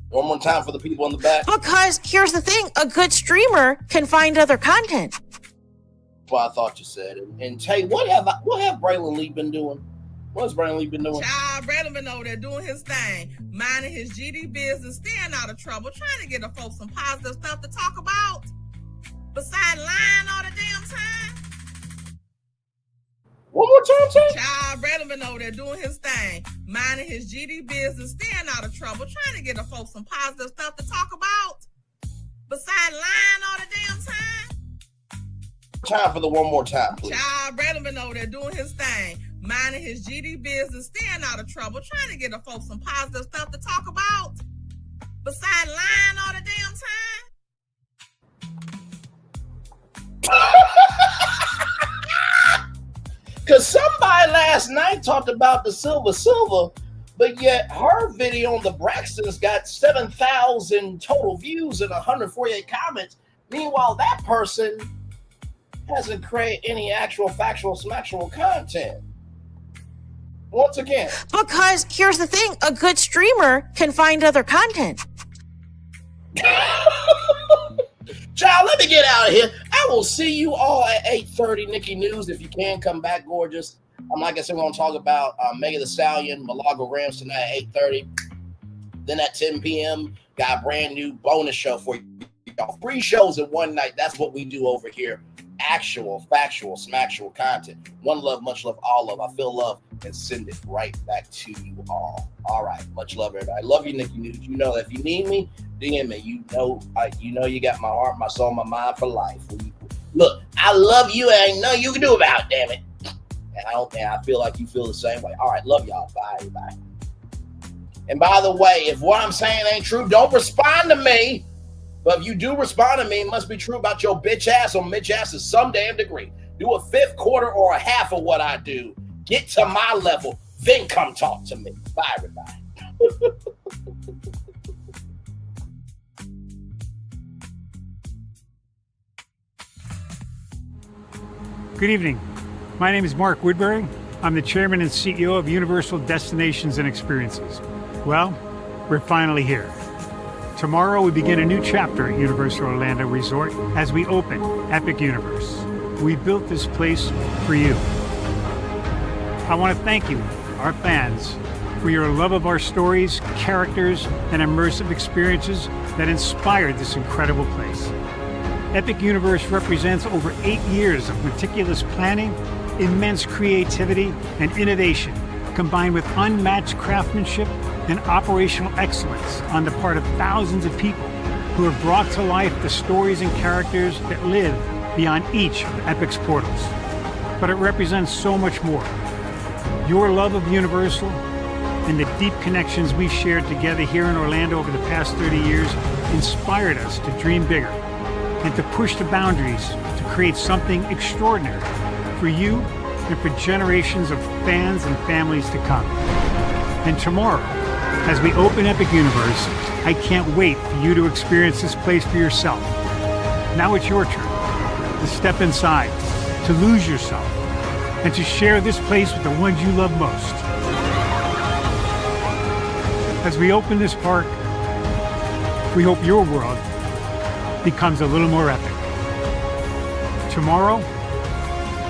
S2: One more time for the people in the back.
S18: Because here's the thing, a good streamer can find other content.
S2: Well, I thought you said it. And Tay, what have Braylon Lee been doing? What's Braylon Lee been doing?
S19: Child, Braylon been over there doing his thing, minding his GD business, staying out of trouble, trying to get the folks some positive stuff to talk about. Besides lying all the damn time.
S2: One more time, Tay.
S19: Child, Braylon been over there doing his thing, minding his GD business, staying out of trouble, trying to get the folks some positive stuff to talk about. Besides lying all the damn time.
S2: Time for the one more time, please.
S19: Child, Braylon been over there doing his thing, minding his GD business, staying out of trouble, trying to get the folks some positive stuff to talk about. Besides lying all the damn time.
S2: Because somebody last night talked about the silver, but yet her video on the Braxtons got 7,000 total views and 148 comments. Meanwhile, that person hasn't created any actual factual smacktual content. Once again.
S18: Because here's the thing, a good streamer can find other content.
S2: Child, let me get out of here. I will see you all at 8:30, Nikki News. If you can, come back, gorgeous. Like I said, we're going to talk about Megan Thee Stallion, Malaga Rams tonight at 8:30. Then at 10 p.m., got a brand new bonus show for you. 3 shows in one night. That's what we do over here. Actual, factual, smacktual content. One love, much love, all love. I feel love and send it right back to you all. All right. Much love, everybody. I love you, Nikki News. You know that if you need me, DM me. You know you got my heart, my soul, my mind for life. Look, I love you and ain't nothing you can do about it, damn it. And I feel like you feel the same way. All right. Love y'all. Bye, everybody. And by the way, if what I'm saying ain't true, don't respond to me. But if you do respond to me, it must be true about your bitch ass or Mitch ass to some damn degree. Do a 1/5, quarter, or a half of what I do. Get to my level, then come talk to me. Bye, everybody.
S17: Good evening. My name is Mark Woodbury. I'm the chairman and CEO of Universal Destinations and Experiences. Well, we're finally here. Tomorrow we begin a new chapter at Universal Orlando Resort as we open Epic Universe. We built this place for you. I want to thank you, our fans, for your love of our stories, characters, and immersive experiences that inspired this incredible place. Epic Universe represents over 8 years of meticulous planning, immense creativity, and innovation, combined with unmatched craftsmanship and operational excellence on the part of thousands of people who have brought to life the stories and characters that live beyond each of Epic's portals. But it represents so much more. Your love of Universal and the deep connections we've shared together here in Orlando over the past 30 years inspired us to dream bigger and to push the boundaries to create something extraordinary for you and for generations of fans and families to come. And tomorrow, as we open Epic Universe, I can't wait for you to experience this place for yourself. Now it's your turn to step inside, to lose yourself, and to share this place with the ones you love most. As we open this park, we hope your world becomes a little more epic. Tomorrow,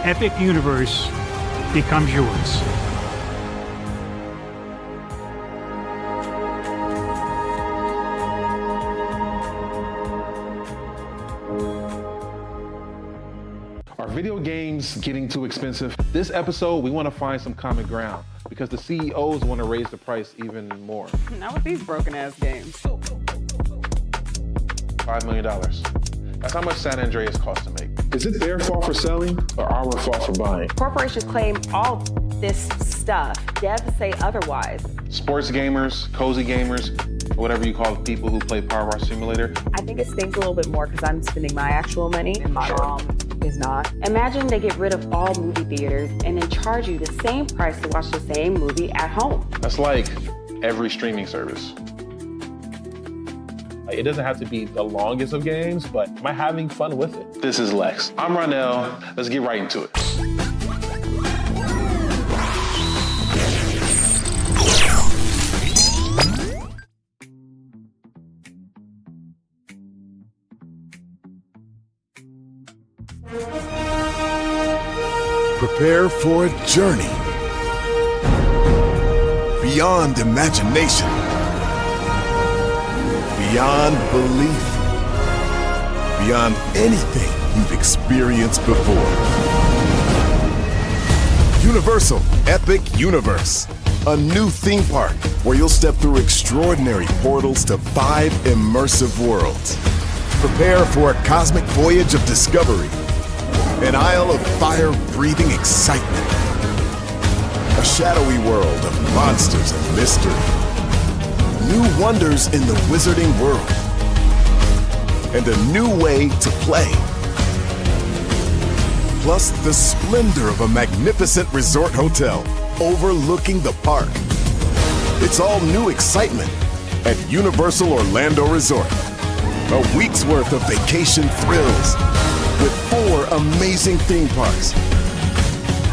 S17: Epic Universe becomes yours.
S20: Are video games getting too expensive? This episode, we want to find some common ground because the CEOs want to raise the price even more.
S21: Not with these broken ass games.
S20: $5 million. That's how much San Andreas costs to make. Is it their fault for selling or our fault for buying?
S21: Corporations claim all this stuff. Devs say otherwise.
S20: Sports gamers, cozy gamers, whatever you call people who play Power Wash Simulator.
S21: I think it stings a little bit more because I'm spending my actual money and my mom is not. Imagine they get rid of all movie theaters and then charge you the same price to watch the same movie at home.
S20: That's like every streaming service. It doesn't have to be the longest of games, but am I having fun with it? This is Lex. I'm Ronell. Let's get right into it.
S22: Prepare for a journey beyond imagination, beyond belief, beyond anything you've experienced before. Universal Epic Universe, a new theme park where you'll step through extraordinary portals to 5 immersive worlds. Prepare for a cosmic voyage of discovery, an isle of fire-breathing excitement, a shadowy world of monsters and mystery, new wonders in the wizarding world, and a new way to play. Plus the splendor of a magnificent resort hotel overlooking the park. It's all new excitement at Universal Orlando Resort. A week's worth of vacation thrills with 4 amazing theme parks,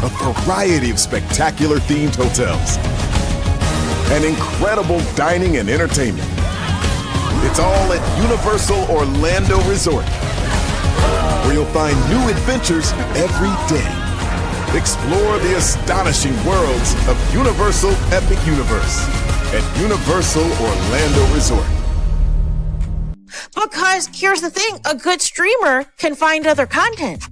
S22: a variety of spectacular themed hotels, and incredible dining and entertainment. It's all at Universal Orlando Resort, where you'll find new adventures every day. Explore the astonishing worlds of Universal Epic Universe at Universal Orlando Resort.
S18: Because here's the thing, a good streamer can find other content.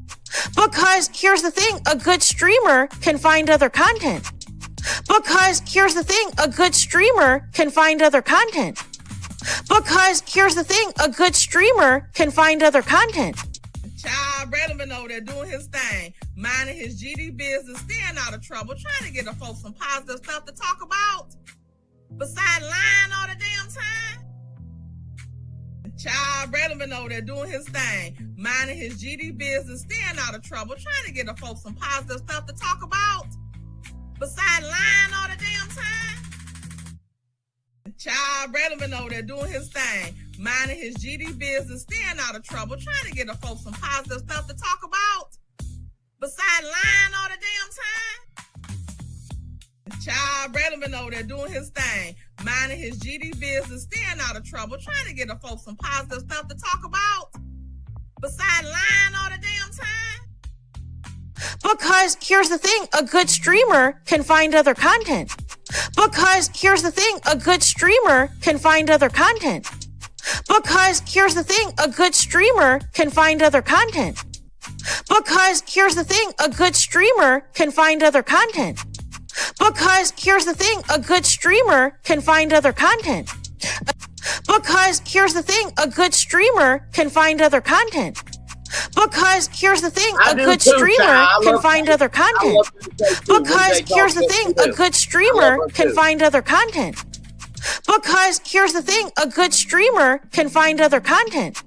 S18: Because here's the thing, a good streamer can find other content. Because here's the thing, a good streamer can find other content. Because here's the thing, a good streamer can find other content.
S19: Child Braylon over there doing his thing, minding his GD business, staying out of trouble, trying to get the folks some positive stuff to talk about. Besides lying all the damn time. Child Braylon over there doing his thing, minding his GD business, staying out of trouble, trying to get the folks some positive stuff to talk about. Besides lying all the damn time. Child Braylon over there doing his thing, minding his GD business, staying out of trouble, trying to get the folks some positive stuff to talk about. Besides lying all the damn time. Child Braylon over there doing his thing, minding his GD business, staying out of trouble, trying to get the folks some positive stuff to talk about. Besides lying all the damn time.
S18: Because here's the thing, a good streamer can find other content. Because here's the thing, a good streamer can find other content. Because here's the thing, a good streamer can find other content. Because here's the thing, a good streamer can find other content. Because here's the thing, a good streamer can find other content. Because here's the thing, a good streamer can find other content. Because here's the thing,
S2: I
S18: a
S2: do
S18: good
S2: too,
S18: streamer
S2: Ty. I
S18: can
S2: love
S18: find
S2: Tay.
S18: other
S2: I
S18: content.
S2: love Tay too.
S18: Because
S2: Tay
S18: here's the
S2: talks
S18: thing,
S2: good
S18: a
S2: too.
S18: good
S2: I love
S18: streamer
S2: her
S18: can
S2: too.
S18: find other content. Because here's the thing, a good streamer can find other content.